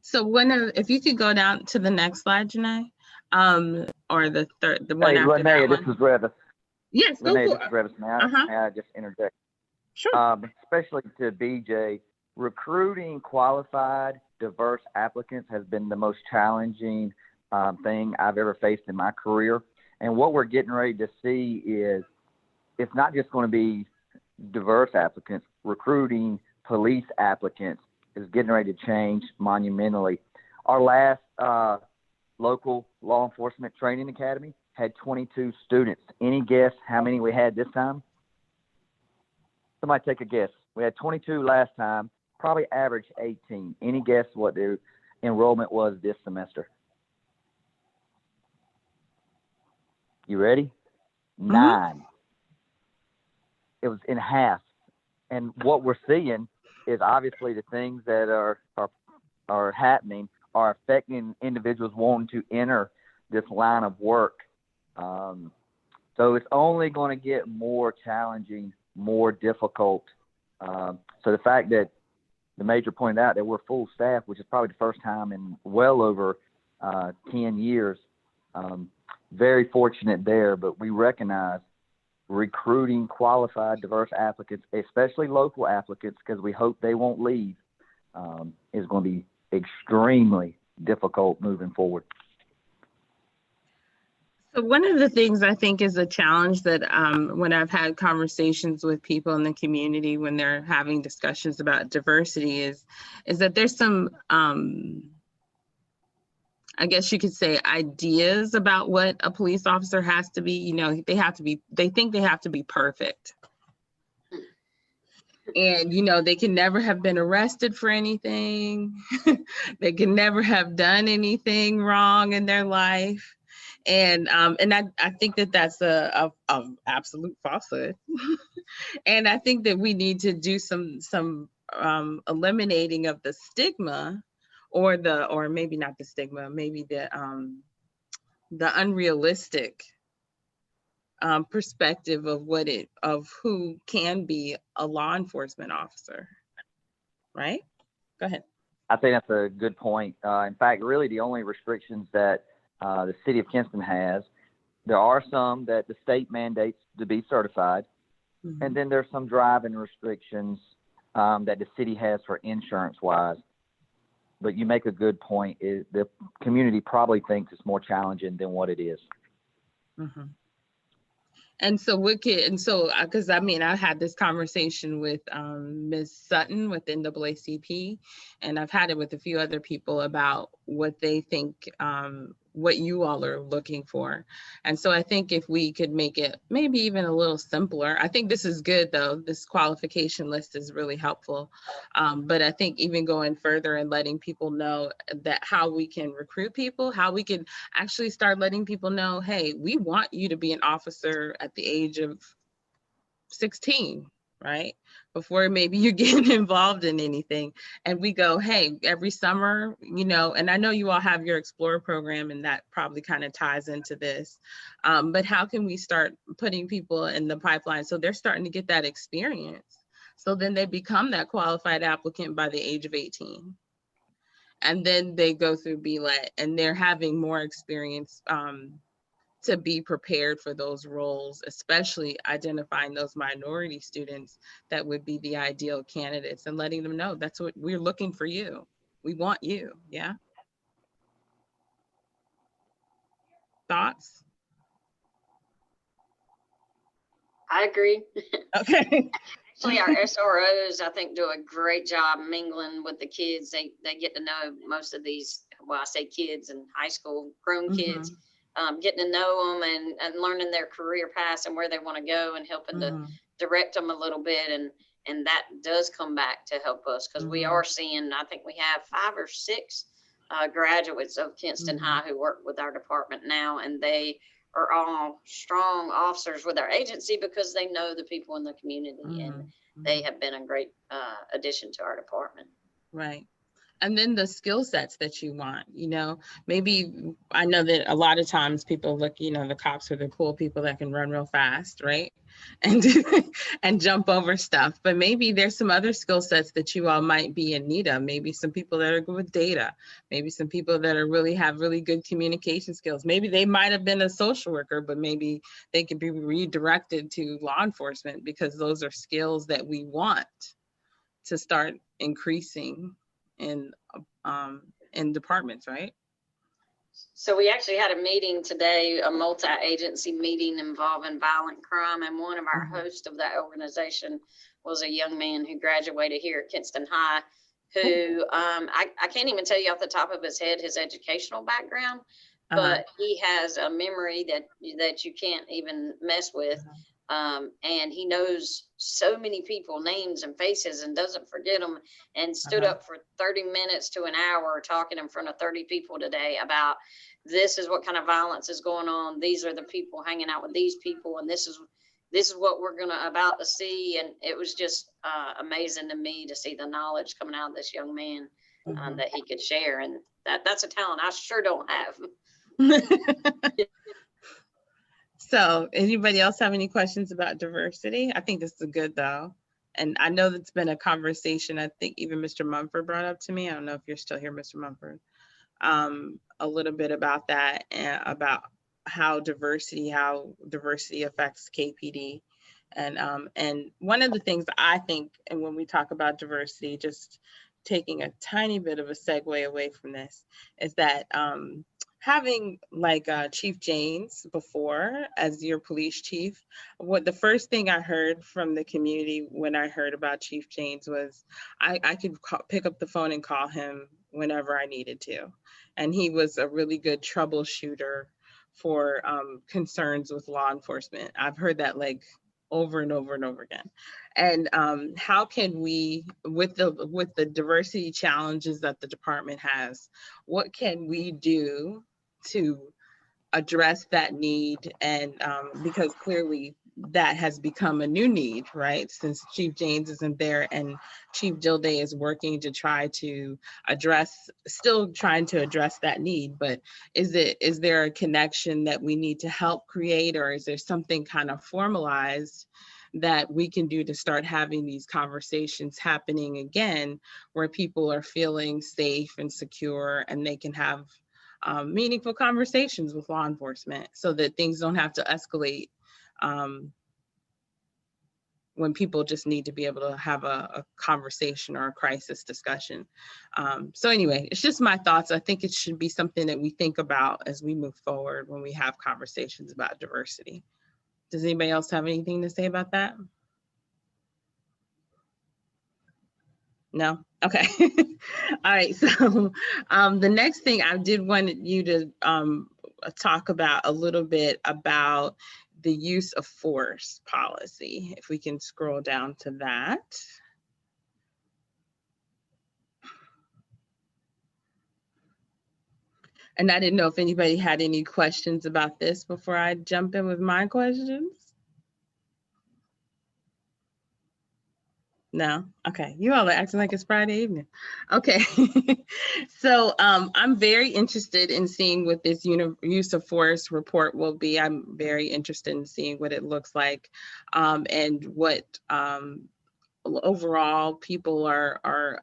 So if you could go down to the next slide, Janae, or the one Hey, after Linnea, that this one. is Revis. Yes, go Linnea, for this is it. Revis. May I just interject? Sure. Especially to BJ, recruiting qualified, diverse applicants has been the most challenging thing I've ever faced in my career. And what we're getting ready to see is it's not just going to be diverse applicants. Recruiting police applicants is getting ready to change monumentally. Our last local law enforcement training academy had 22 students. Any guess how many we had this time? Somebody take a guess. We had 22 last time, probably average 18. Any guess what their enrollment was this semester? You ready? 9. It was in half. And what we're seeing is obviously the things that are happening are affecting individuals wanting to enter this line of work. So it's only going to get more challenging, more difficult. So the fact that the major pointed out that we're full staff, which is probably the first time in well over 10 years, very fortunate there, but we recognize recruiting qualified, diverse applicants, especially local applicants, because we hope they won't leave, is going to be extremely difficult moving forward. So one of the things I think is a challenge that when I've had conversations with people in the community when they're having discussions about diversity is that there's some, I guess you could say, ideas about what a police officer has to be. They think they have to be perfect. And, they can never have been arrested for anything. They can never have done anything wrong in their life. And I think that that's a absolute falsehood. And I think that we need to do some eliminating of the stigma, or maybe not the stigma, maybe the unrealistic perspective of who can be a law enforcement officer. Right? Go ahead. I think that's a good point. In fact, really the only restrictions that the city of Kinston has, there are some that the state mandates to be certified. Mm-hmm. And then there's some driving restrictions that the city has for insurance wise. But you make a good point. Is the community probably thinks it's more challenging than what it is. Mm-hmm. And so because I had this conversation with Ms. Sutton with NAACP, and I've had it with a few other people about what they think, what you all are looking for. And so I think if we could make it maybe even a little simpler, I think this is good though. This qualification list is really helpful. But I think even going further and letting people know that how we can recruit people, how we can actually start letting people know, hey, we want you to be an officer at the age of 16, right? Before maybe you're getting involved in anything. And we go, hey, every summer, and I know you all have your Explorer program and that probably kind of ties into this. But how can we start putting people in the pipeline so they're starting to get that experience? So then they become that qualified applicant by the age of 18. And then they go through BLET and they're having more experience to be prepared for those roles, especially identifying those minority students that would be the ideal candidates and letting them know that's what we're looking for you. We want you. Yeah. Thoughts? I agree. Okay. Actually, our SROs, I think, do a great job mingling with the kids. They get to know most of these, well, I say kids in high school, grown kids, getting to know them and learning their career paths and where they want to go and helping to direct them a little bit. And that does come back to help us because we are seeing, I think we have 5 or 6 graduates of Kinston High who work with our department now, and they are all strong officers with our agency because they know the people in the community and they have been a great addition to our department. Right. And then the skill sets that you want, you know, maybe I know that a lot of times people look, you know, the cops are the cool people that can run real fast, right? And and jump over stuff. But maybe there's some other skill sets that you all might be in need of. Maybe some people that are good with data. Maybe some people that are have really good communication skills. Maybe they might have been a social worker, but maybe they could be redirected to law enforcement, because those are skills that we want to start increasing in departments, right? So we actually had a meeting today, a multi-agency meeting involving violent crime, and one of our hosts of that organization was a young man who graduated here at Kinston High, who I can't even tell you off the top of his head his educational background, but he has a memory that you can't even mess with. And he knows so many people, names and faces, and doesn't forget them, and stood up for 30 minutes to an hour talking in front of 30 people today about this is what kind of violence is going on. These are the people hanging out with these people, and this is what we're about to see. And it was just amazing to me to see the knowledge coming out of this young man that he could share. And that's a talent I sure don't have. So anybody else have any questions about diversity? I think this is good though. And I know that's been a conversation. I think even Mr. Mumford brought up to me. I don't know if you're still here, Mr. Mumford, a little bit about that, and about how diversity affects KPD. And one of the things I think, and when we talk about diversity, just taking a tiny bit of a segue away from this, is that having like Chief James before as your police chief, what the first thing I heard from the community when I heard about Chief James was I could pick up the phone and call him whenever I needed to. And he was a really good troubleshooter for concerns with law enforcement. I've heard that like over and over and over again. And how can we, with the diversity challenges that the department has, what can we do to address that need? And because clearly that has become a new need, right? Since Chief James isn't there and Chief Jilday is working to try to still trying to address that need. But is there a connection that we need to help create, or is there something kind of formalized that we can do to start having these conversations happening again, where people are feeling safe and secure and they can have meaningful conversations with law enforcement, so that things don't have to escalate when people just need to be able to have a conversation or a crisis discussion. So anyway, it's just my thoughts. I think it should be something that we think about as we move forward when we have conversations about diversity. Does anybody else have anything to say about that? No? Okay. All right. So the next thing I did want you to talk about a little bit about the use of force policy. If we can scroll down to that. And I didn't know if anybody had any questions about this before I jump in with my questions. No? Okay. You all are acting like it's Friday evening. Okay. So I'm very interested in seeing what this use of force report will be. I'm very interested in seeing what it looks like, and what overall people are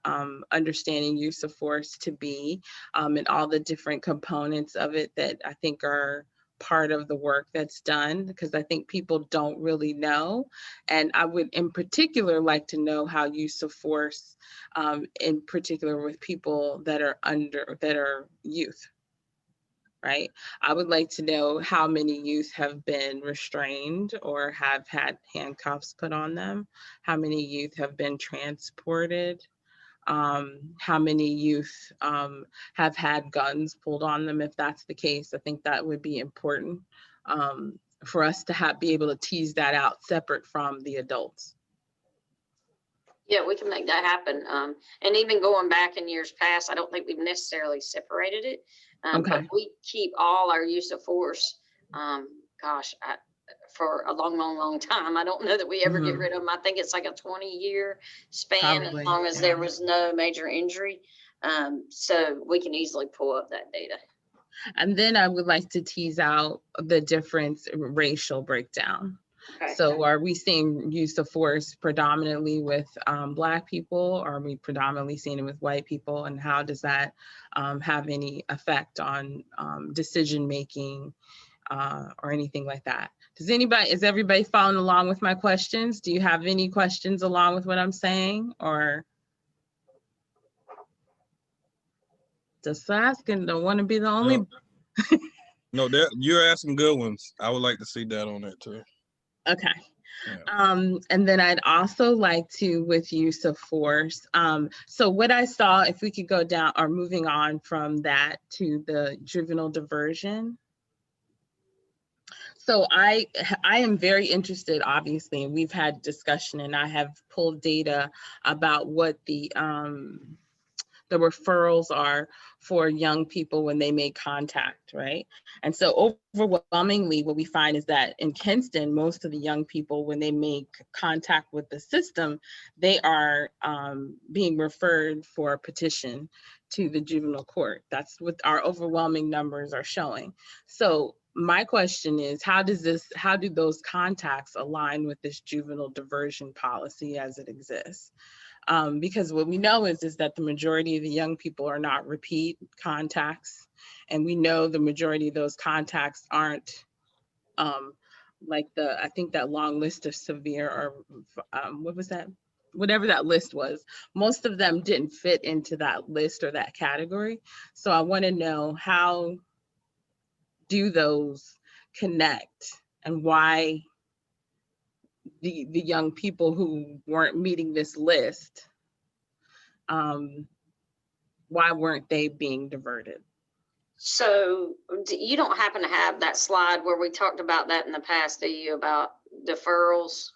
understanding use of force to be, and all the different components of it that I think are part of the work that's done, because I think people don't really know. And I would in particular like to know how use of force, in particular with people that are youth, right? I would like to know how many youth have been restrained or have had handcuffs put on them, how many youth have been transported, how many youth have had guns pulled on them. If that's the case, I think that would be important for us to be able to tease that out separate from the adults. Yeah, we can make that happen. And even going back in years past, I don't think we've necessarily separated it. Okay. But we keep all our use of force, for a long time. I don't know that we ever get rid of them. I think it's like a 20-year span, Probably, as long as there was no major injury. So we can easily pull up that data. And then I would like to tease out the difference in racial breakdown. Okay. So are we seeing use of force predominantly with Black people? Or are we predominantly seeing it with white people? And how does that have any effect on decision-making or anything like that? Is everybody following along with my questions? Do you have any questions along with what I'm saying, or? Just asking, don't want to be the only. No, you're asking good ones. I would like to see that on that too. Okay. Yeah. And then I'd also like to, with use of force. So what I saw, if we could go down or moving on from that to the juvenile diversion. So I am very interested, obviously, and we've had discussion, and I have pulled data about what the referrals are for young people when they make contact, right? And so overwhelmingly, what we find is that in Kinston, most of the young people, when they make contact with the system, they are being referred for a petition to the juvenile court. That's what our overwhelming numbers are showing. So my question is, how do those contacts align with this juvenile diversion policy as it exists? Because what we know is that the majority of the young people are not repeat contacts. And we know the majority of those contacts aren't like I think that long list of severe, or what was that? Whatever that list was, most of them didn't fit into that list or that category. So I want to know, how do those connect, and why the young people who weren't meeting this list, why weren't they being diverted? So you don't happen to have that slide where we talked about that in the past, do you, about deferrals?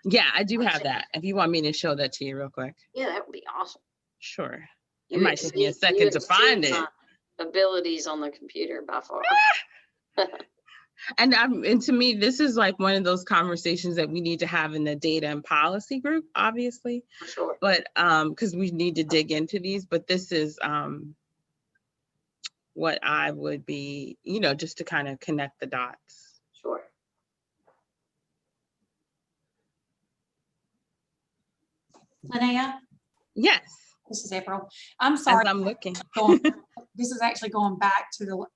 Yeah, I do have that. If you want me to show that to you real quick. Yeah, that would be awesome. Sure. It might take me a second to exceed find it. my abilities on the computer by far. And to me, this is like one of those conversations that we need to have in the data and policy group, obviously. For sure. But because we need to dig into these, but this is what I would be, just to kind of connect the dots. Sure. Linnea, Yes. this is April. I'm sorry. As I'm looking. This is actually going back to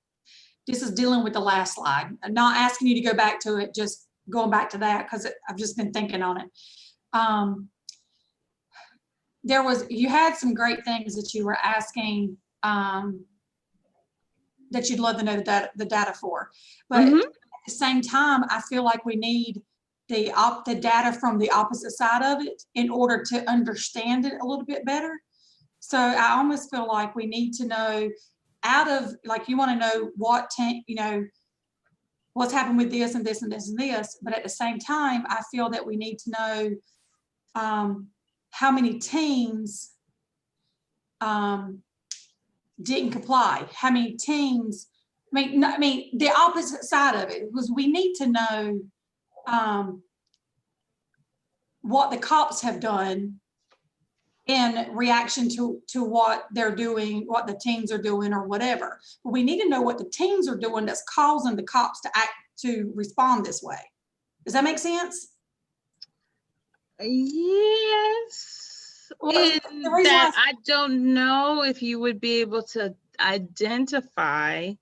this is dealing with the last slide. I'm not asking you to go back to it, just going back to that because I've just been thinking on it. You had some great things that you were asking that you'd love to know the data for. But at the same time, I feel like we need the data from the opposite side of it in order to understand it a little bit better. So I almost feel like we need to know, you want to know what's happened with this and this and this and this, but at the same time, I feel that we need to know how many teams didn't comply, how many teams, the opposite side of it was we need to know what the cops have done in reaction to what they're doing, what the teens are doing or whatever. But we need to know what the teens are doing that's causing the cops to respond this way. Does that make sense? Yes. Well, I don't know if you would be able to identify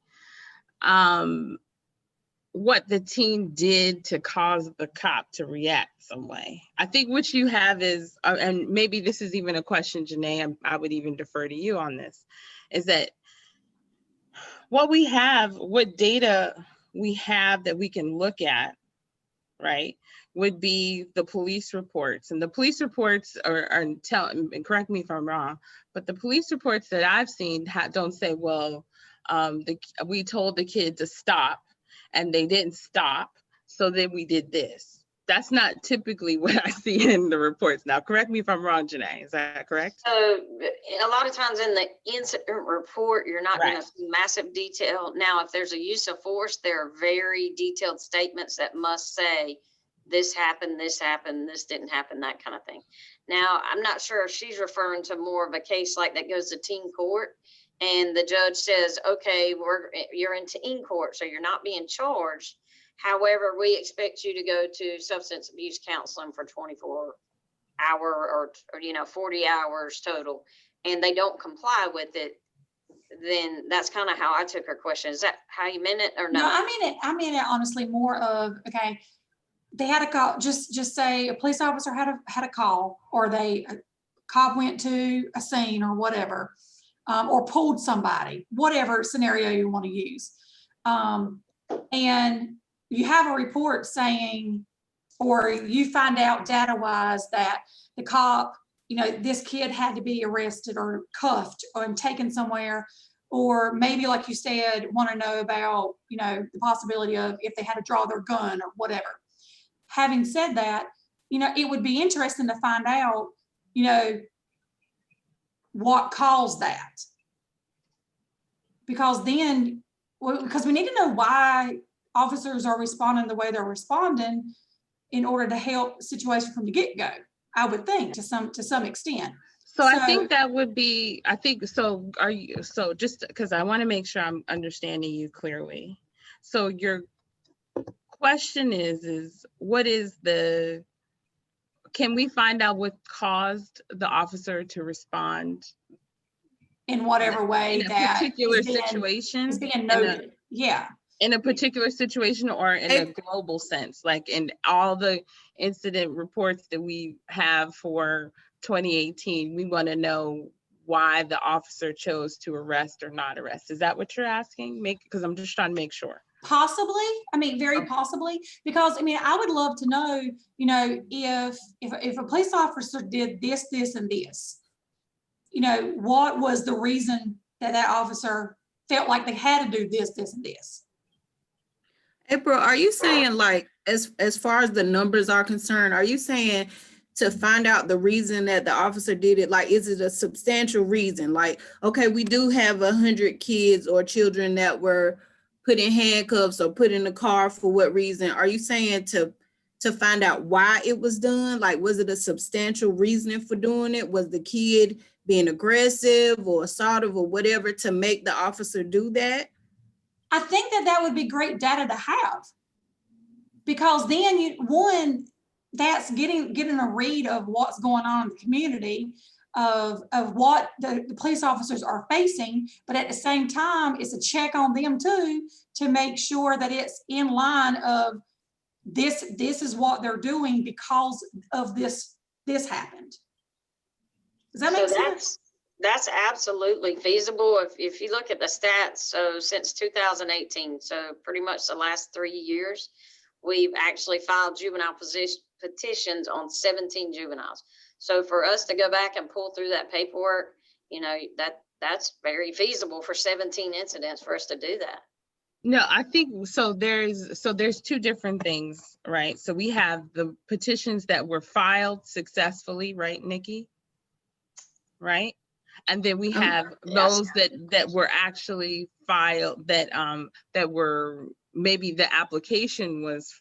what the teen did to cause the cop to react some way. I think what you have is, and maybe this is even a question, Janae, I would even defer to you on this, is that what data we have that we can look at, right, would be the police reports. And the police reports and correct me if I'm wrong, but the police reports that I've seen don't say, well, we told the kid to stop and they didn't stop, so then we did this. That's not typically what I see in the reports. Now, correct me if I'm wrong, Janae, is that correct? So a lot of times in the incident report, you're not going to see massive detail. Now, if there's a use of force, there are very detailed statements that must say this happened, this didn't happen, that kind of thing. Now, I'm not sure if she's referring to more of a case like that goes to teen court and the judge says, okay, you're in teen court, so you're not being charged. However, we expect you to go to substance abuse counseling for 24 hour or 40 hours total, and they don't comply with it. Then that's kind of how I took her question. Is that how you meant it or no? No, I mean it honestly more of, okay, they had a call, just say a police officer had a call, or a cop went to a scene or whatever, or pulled somebody, whatever scenario you want to use. And you have a report saying, or you find out data wise that the cop, this kid had to be arrested or cuffed and taken somewhere, or maybe like you said, want to know about, the possibility of if they had to draw their gun or whatever. Having said that, it would be interesting to find out, what caused that. Because then, because we need to know why officers are responding the way they're responding in order to help the situation from the get-go, I would think to some extent. So I think that would be, so just because I want to make sure I'm understanding you clearly. So your question is what is can we find out what caused the officer to respond in whatever way in a that particular situation is being noted? In a particular situation, or in a global sense, like in all the incident reports that we have for 2018, we want to know why the officer chose to arrest or not arrest. Is that what you're asking? Because I'm just trying to make sure. Possibly. I mean, very possibly, because I would love to know, if a police officer did this, and this, what was the reason that officer felt like they had to do this, and this? April, are you saying, like, as far as the numbers are concerned, are you saying to find out the reason that the officer did it? Like, is it a substantial reason? Like, okay, we do have 100 kids or children that were put in handcuffs or put in the car for what reason? Are you saying to find out why it was done? Like, was it a substantial reasoning for doing it? Was the kid being aggressive or assaultive or whatever to make the officer do that? I think that would be great data to have, because then that's getting a read of what's going on in the community, of what the police officers are facing, but at the same time, it's a check on them too, to make sure that it's in line of this is what they're doing because of this happened. Does that make sense? That's absolutely feasible. If you look at the stats, so since 2018, so pretty much the last 3 years, we've actually filed juvenile petitions on 17 juveniles. So for us to go back and pull through that paperwork, that's very feasible for 17 incidents for us to do that. No, I think so. There's two different things, right? So we have the petitions that were filed successfully, right, Nikki? Right? And then we have those that were actually filed that were, maybe the application was,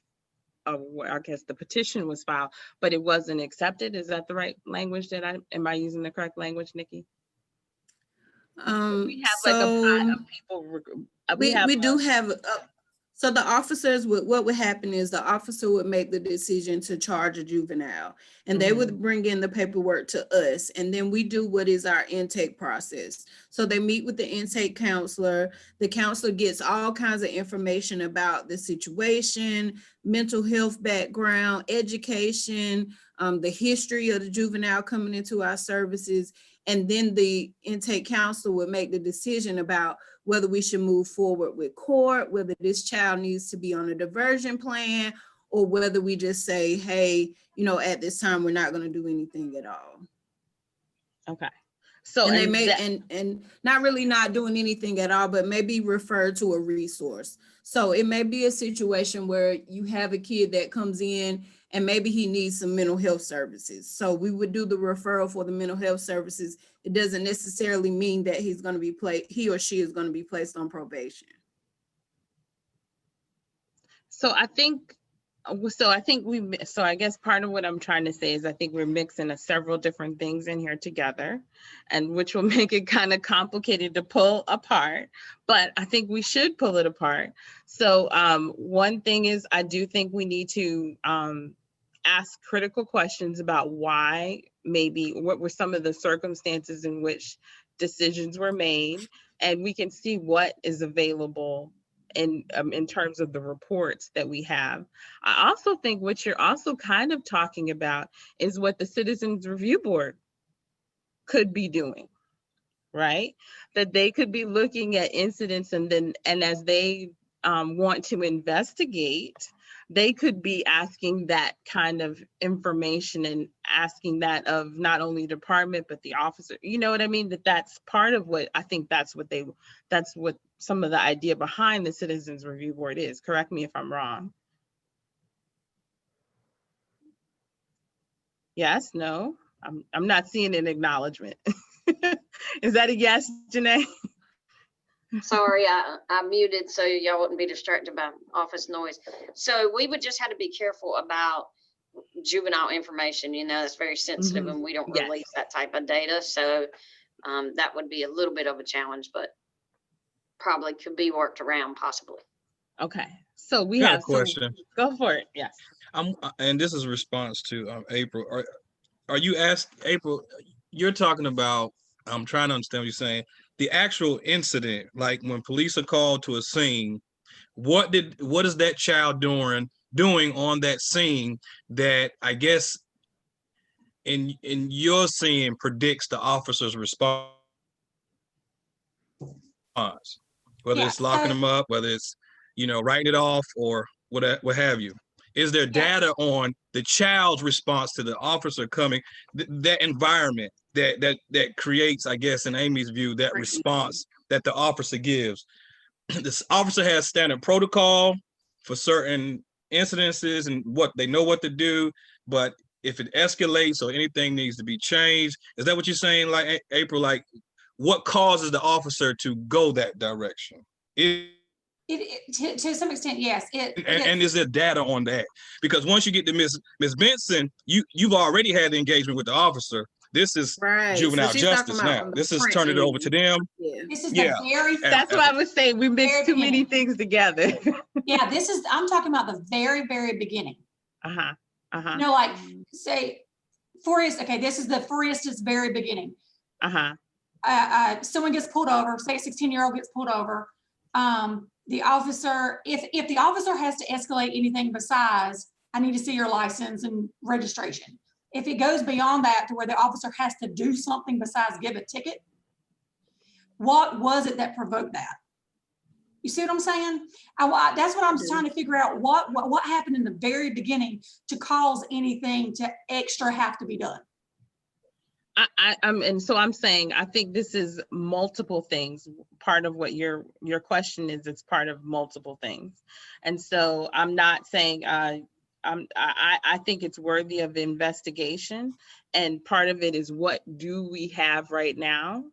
I guess the petition was filed, but it wasn't accepted. Is that the right language? Am I using the correct language, Nikki? We have like a pot of people. We do have. So the officers what would happen is the officer would make the decision to charge a juvenile, and they would bring in the paperwork to us, and then we do what is our intake process. So they meet with the intake counselor. The counselor gets all kinds of information about the situation, mental health background, education, the history of the juvenile coming into our services, and then the intake counselor would make the decision about whether we should move forward with court, whether this child needs to be on a diversion plan, or whether we just say, hey, at this time, we're not going to do anything at all. Okay. So, and they may, and not really not doing anything at all, but maybe refer to a resource. So it may be a situation where you have a kid that comes in and maybe he needs some mental health services. So we would do the referral for the mental health services. It doesn't necessarily mean that he or she is going to be placed on probation. So I think, So I think so I guess part of what I'm trying to say is I think we're mixing several different things in here together, and which will make it kind of complicated to pull apart, but I think we should pull it apart. So one thing is I do think we need to ask critical questions about why, maybe what were some of the circumstances in which decisions were made, and we can see what is available in terms of the reports that we have. I also think what you're also kind of talking about is what the Citizens Review Board could be doing, right? That they could be looking at incidents, and as they want to investigate, they could be asking that kind of information and asking that of not only department, but the officer, you know what I mean? That's part of what I think that's what some of the idea behind the Citizens Review Board is. Correct me if I'm wrong. Yes, no, I'm not seeing an acknowledgement. Is that a yes, Janae? Sorry, I muted so y'all wouldn't be distracted by office noise. So we would just have to be careful about juvenile information. You know, it's very sensitive and we don't Yes. release that type of data. So that would be a little bit of a challenge, but probably could be worked around possibly. Okay, so we Got a have question. Go for it. Yes. And this is a response to April. Are you April? You're talking about. I'm trying to understand what you're saying. The actual incident, like when police are called to a scene, what is that child doing on that scene that I guess in your scene predicts the officer's response, whether Yeah, it's locking them up, whether it's writing it off or what have you. Is there data on the child's response to the officer coming, that environment that creates, I guess, in Amy's view, that response that the officer gives? This officer has standard protocol for certain incidences and what they know what to do, but if it escalates or anything needs to be changed, is that what you're saying, like April? Like, what causes the officer to go that direction? To some extent, yes. And is there data on that? Because once you get to Miss Benson, you've already had the engagement with the officer. This is juvenile justice now. This is turning it over to them. This is the very. That's what I was saying. We mixed too many things together. Yeah, I'm talking about the very, very beginning. You know, like say, this is for instance, very beginning. Someone gets pulled over, say a 16-year-old gets pulled over. The officer, if the officer has to escalate anything besides, I need to see your license and registration. If it goes beyond that to where the officer has to do something besides give a ticket, what was it that provoked that? You see what I'm saying? That's what I'm trying to figure out. What happened in the very beginning to cause anything to extra have to be done? And so I'm saying, I think this is multiple things. Part of what your question is, it's part of multiple things. And so I'm not saying, I think it's worthy of investigation. And part of it is, what do we have right now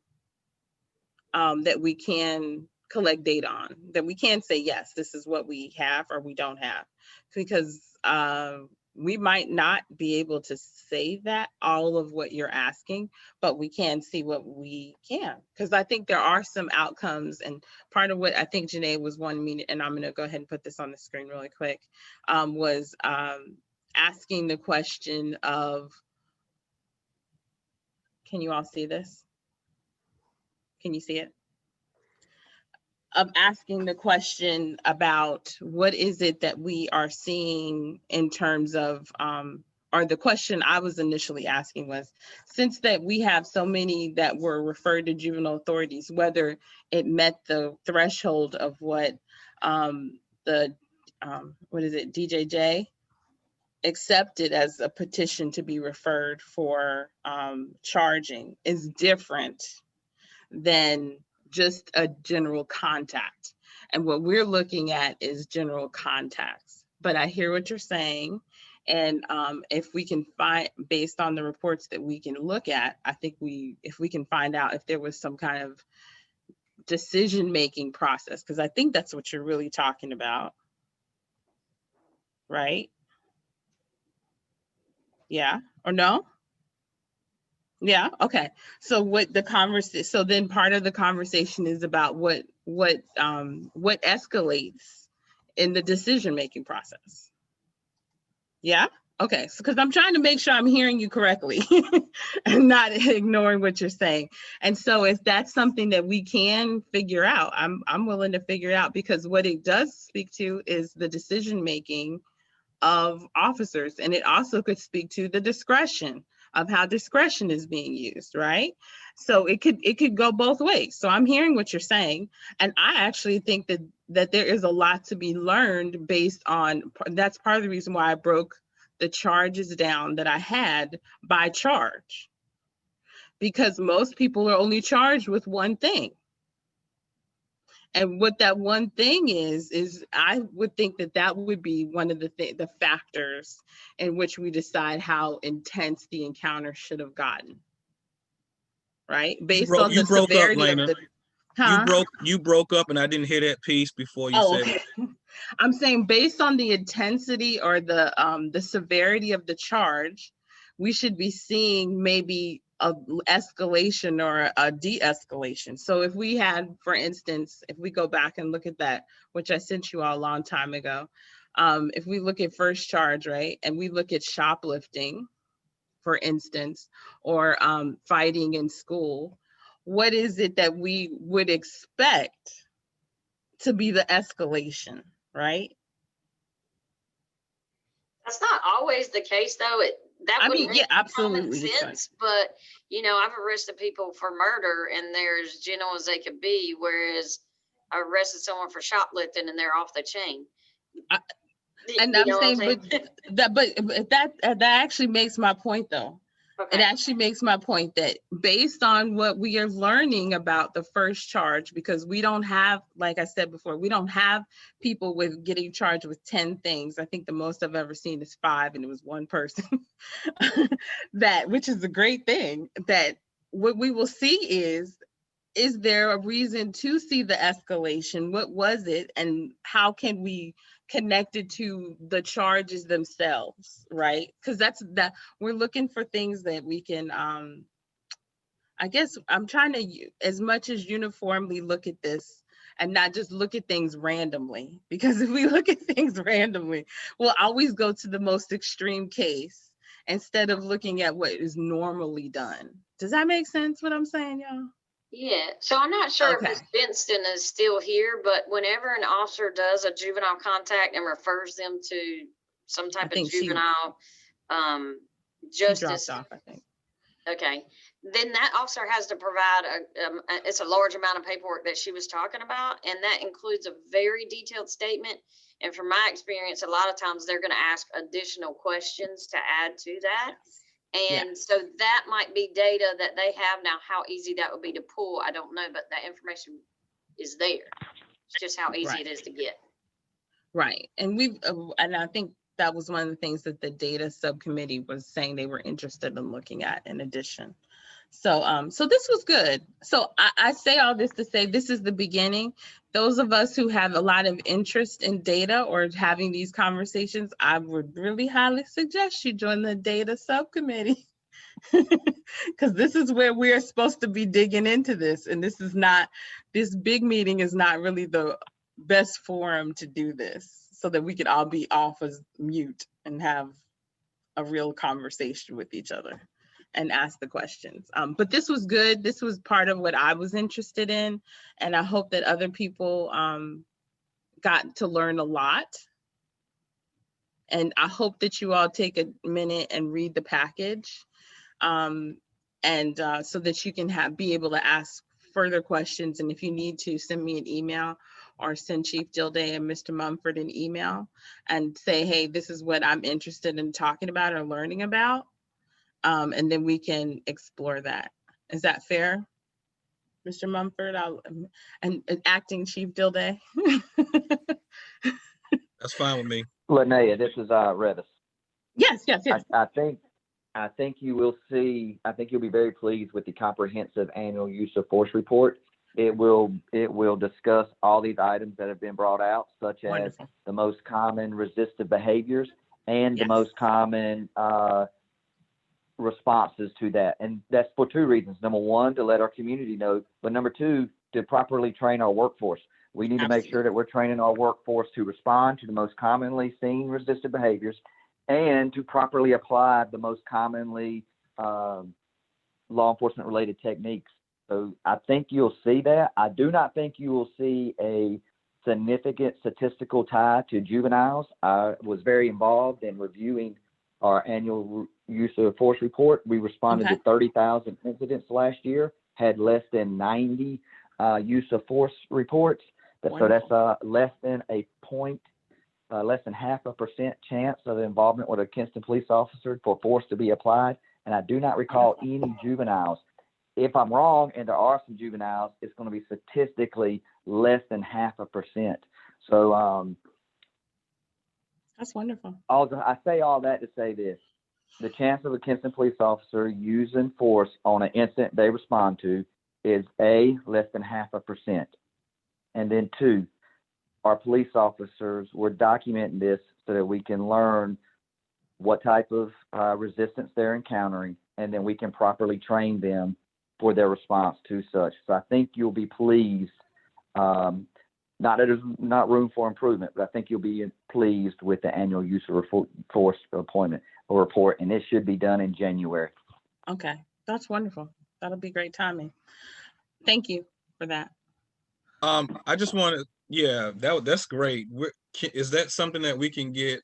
that we can collect data on, that we can say, yes, this is what we have or we don't have, because we might not be able to say that all of what you're asking, but we can see what we can, because I think there are some outcomes. And part of what I think Janae was wanting me, and I'm going to go ahead and put this on the screen really quick, was asking the question of, can you all see this? Can you see it? Of asking the question about what is it that we are seeing in terms of, or the question I was initially asking was, since that we have so many that were referred to juvenile authorities, whether it met the threshold of what DJJ accepted as a petition to be referred for charging is different than just a general contact. And what we're looking at is general contacts. But I hear what you're saying. And if we can find, based on the reports that we can look at, I think if we can find out if there was some kind of decision-making process, because I think that's what you're really talking about, right? Yeah, or no? Yeah, okay. So what the conversation, so then part of the conversation is about what escalates in the decision-making process. Yeah, okay. So because I'm trying to make sure I'm hearing you correctly and not ignoring what you're saying. And so if that's something that we can figure out, I'm willing to figure it out, because what it does speak to is the decision-making of officers, and it also could speak to the discretion of how discretion is being used, right? So it could go both ways. So I'm hearing what you're saying, and I actually think that there is a lot to be learned based on, that's part of the reason why I broke the charges down that I had by charge, because most people are only charged with one thing. And what that one thing is I would think that would be one of the factors in which we decide how intense the encounter should have gotten, right? Based on the You broke up, severity of Lena. the, huh? You broke up, and I didn't hear that piece before you Oh, said okay. it. I'm saying based on the intensity or the severity of the charge, we should be seeing maybe a escalation or a de-escalation. So if we had, for instance, if we go back and look at that, which I sent you all a long time ago, if we look at first charge, right, and we look at shoplifting, for instance, or fighting in school, what is it that we would expect to be the escalation, right? That's not always the case, though. That I would mean, make yeah, common absolutely. sense, but I've arrested people for murder, and they're as gentle as they could be, whereas I arrested someone for shoplifting, and they're off the chain. And I'm saying, but that actually makes my point, though. Okay. It actually makes my point that based on what we are learning about the first charge, because we don't have, like I said before, we don't have people with getting charged with 10 things. I think the most I've ever seen is 5, and it was one person. Which is a great thing. That what we will see is there a reason to see the escalation? What was it, and how can we connect it to the charges themselves, right? Because that we're looking for things that we can, I guess I'm trying to, as much as uniformly look at this and not just look at things randomly, because if we look at things randomly, we'll always go to the most extreme case instead of looking at what is normally done. Does that make sense, what I'm saying, y'all? Yeah, so I'm not sure Okay. if Ms. Kinston is still here, but whenever an officer does a juvenile contact and refers them to some type of juvenile justice, dropped off, I think. okay, then that officer has to provide it's a large amount of paperwork that she was talking about, and that includes a very detailed statement. And from my experience, a lot of times they're going to ask additional questions to add to that. Yes. And yes. so that might be data that they have now. How easy that would be to pull, I don't know, but that information is there. It's just how easy it is to get. Right. And and I think that was one of the things that the data subcommittee was saying they were interested in looking at in addition. So, so this was good. So I say all this to say this is the beginning. Those of us who have a lot of interest in data or having these conversations, I would really highly suggest you join the data subcommittee, because this is where we're supposed to be digging into this. And this big meeting is not really the best forum to do this, so that we could all be off as mute and have a real conversation with each other and ask the questions. But this was good. This was part of what I was interested in. And I hope that other people got to learn a lot. And I hope that you all take a minute and read the package, so that you can be able to ask further questions. And if you need to, send me an email or send Chief Dilday and Mr. Mumford an email and say, hey, this is what I'm interested in talking about or learning about. And then we can explore that. Is that fair, Mr. Mumford? And acting Chief Dilday? That's fine with me. Linnea, this is Revis. Yes. I think you will see. I think you'll be very pleased with the comprehensive annual use of force report. It will discuss all these items that have been brought out, such as the most common resistive behaviors and the most common responses to that. And that's for two reasons. Number one, to let our community know, but number two, to properly train our workforce. We need to make sure that we're training our workforce to respond to the most commonly seen resistant behaviors and to properly apply the most commonly law enforcement related techniques. So I think you'll see that. I do not think you will see a significant statistical tie to juveniles. I was very involved in reviewing our annual use of force report. We responded to 30,000 incidents last year, had less than 90 use of force reports. So that's less than 0.5% chance of involvement with a Kinston police officer for force to be applied. And I do not recall any juveniles. If I'm wrong, and there are some juveniles, it's going to be statistically less than 0.5%. So that's wonderful. I say all that to say this: the chance of a Kinston police officer using force on an incident they respond to is less than 0.5%. And then two, our police officers, we're documenting this so that we can learn what type of resistance they're encountering, and then we can properly train them for their response to such. So I think you'll be pleased, not that there's not room for improvement, but I think you'll be pleased with the annual use of force appointment or report, and it should be done in January. Okay, that's wonderful. That'll be great timing. Thank you for that. I just want to, that's great. Is that something that we can get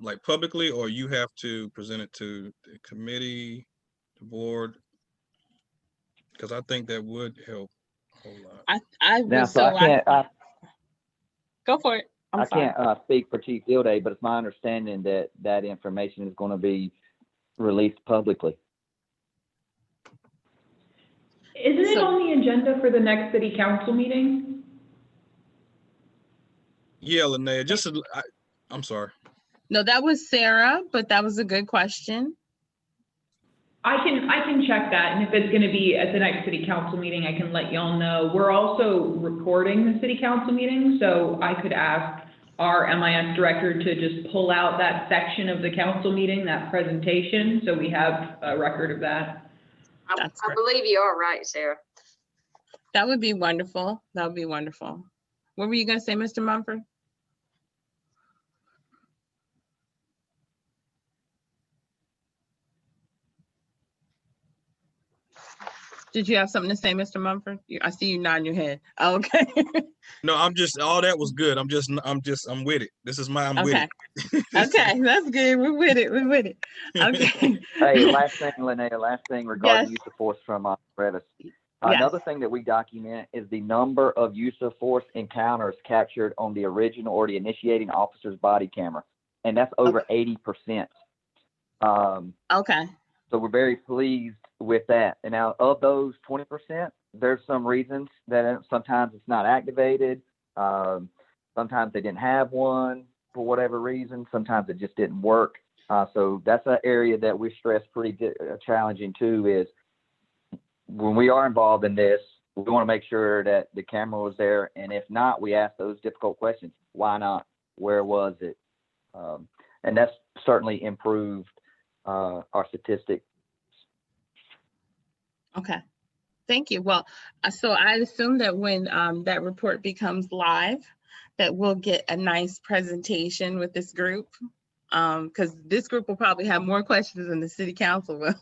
like publicly, or you have to present it to the committee, the board? Because I think that would help a whole lot. Go for it. I can't speak for Chief Gilday, but it's my understanding that that information is going to be released publicly. Isn't it on the agenda for the next city council meeting? Yeah, Linnea, I'm sorry. No, that was Sarah, but that was a good question. I can check that, and if it's going to be at the next city council meeting, I can let y'all know. We're also recording the city council meeting, so I could ask our MIS director to just pull out that section of the council meeting, that presentation, so we have a record of that. I believe you are right, Sarah. That would be wonderful. That would be wonderful. What were you going to say, Mr. Mumford? Did you have something to say, Mr. Mumford? I see you nodding your head. Oh, okay. No, all that was good. I'm with it. This is I'm with it. Okay, that's good. We're with it. Okay. Hey, last thing, Linnea, regarding use of force from Brevis. Another thing that we document is the number of use of force encounters captured on the original or the initiating officer's body camera. And that's over 80%. Okay. So we're very pleased with that. And now of those 20%, there's some reasons that sometimes it's not activated. Sometimes they didn't have one for whatever reason. Sometimes it just didn't work. So that's an area that we stress pretty challenging too, is when we are involved in this, we want to make sure that the camera was there. And if not, we ask those difficult questions. Why not? Where was it? And that's certainly improved our statistics. Okay. Thank you. Well, so I assume that when that report becomes live, that we'll get a nice presentation with this group, because this group will probably have more questions than the city council will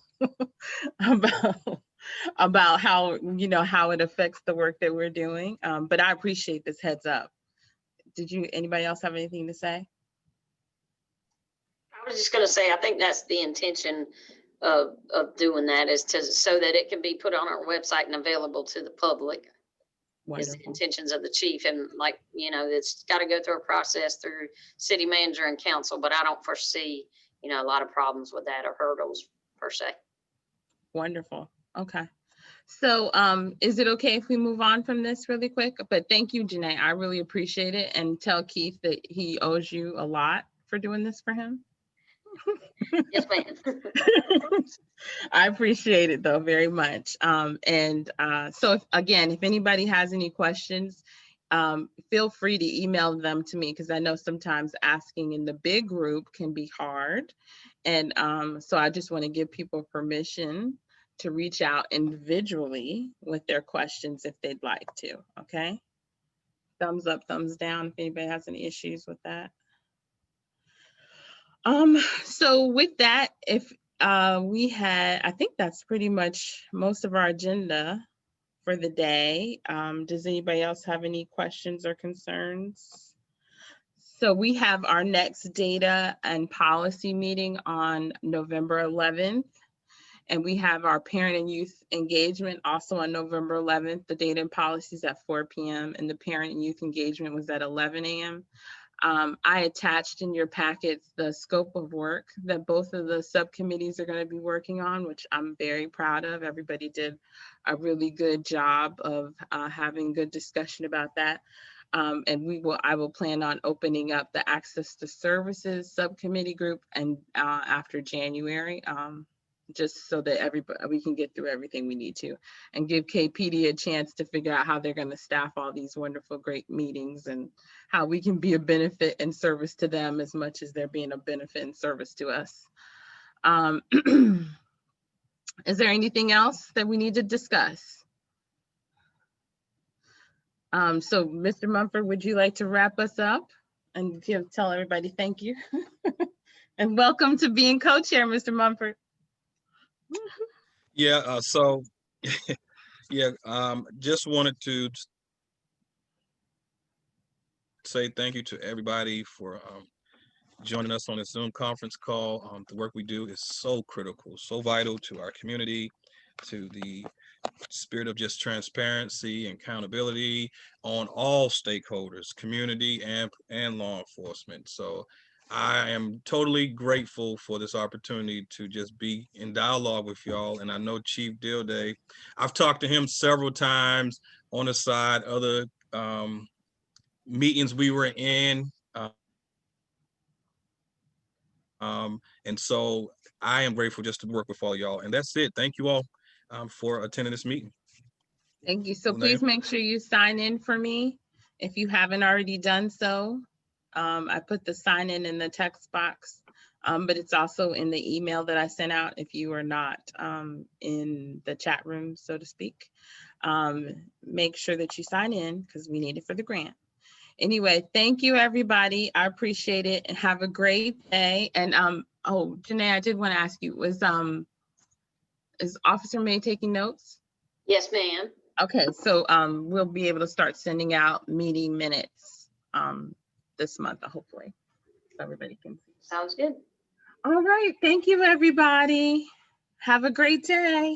about how, how it affects the work that we're doing. But I appreciate this heads up. Anybody else have anything to say? I was just going to say, I think that's the intention of doing that, is so that it can be put on our website and available to the public. Wonderful. Is the intentions of the chief. And it's got to go through a process through city manager and council, but I don't foresee, a lot of problems with that or hurdles per se. Wonderful. Okay. So is it okay if we move on from this really quick? But thank you, Janae. I really appreciate it. And tell Keith that he owes you a lot for doing this for him. Yes, ma'am. I appreciate it though very much. So if anybody has any questions, feel free to email them to me, because I know sometimes asking in the big group can be hard. And so I just want to give people permission to reach out individually with their questions if they'd like to, okay? Thumbs up, thumbs down if anybody has any issues with that. So with that, if I think that's pretty much most of our agenda for the day. Does anybody else have any questions or concerns? So we have our next data and policy meeting on November 11th. And we have our parent and youth engagement also on November 11th. The data and policies at 4 p.m. and the parent and youth engagement was at 11 a.m. I attached in your packets the scope of work that both of the subcommittees are going to be working on, which I'm very proud of. Everybody did a really good job of having good discussion about that. And I will plan on opening up the access to services subcommittee group and after January, just so that we can get through everything we need to and give KPD a chance to figure out how they're going to staff all these wonderful, great meetings and how we can be a benefit and service to them as much as they're being a benefit and service to us. Is there anything else that we need to discuss? So Mr. Mumford, would you like to wrap us up and tell everybody thank you? And welcome to being co-chair, Mr. Mumford. Yeah, so yeah, just wanted to say thank you to everybody for joining us on this Zoom conference call. The work we do is so critical, so vital to our community, to the spirit of just transparency and accountability on all stakeholders, community and law enforcement. So I am totally grateful for this opportunity to just be in dialogue with y'all. And I know Chief Dilday, I've talked to him several times on the side, other meetings we were in. And so I am grateful just to work with all y'all. And that's it. Thank you all for attending this meeting. Thank you. So please make sure you sign in for me if you haven't already done so. I put the sign in the text box, but it's also in the email that I sent out if you are not in the chat room, so to speak. Make sure that you sign in because we need it for the grant. Anyway, thank you, everybody. I appreciate it and have a great day. And oh, Janae, I did want to ask you, is Officer May taking notes? Yes, ma'am. Okay, so we'll be able to start sending out meeting minutes this month, hopefully, so everybody can see. Sounds good. All right, thank you, everybody. Have a great day.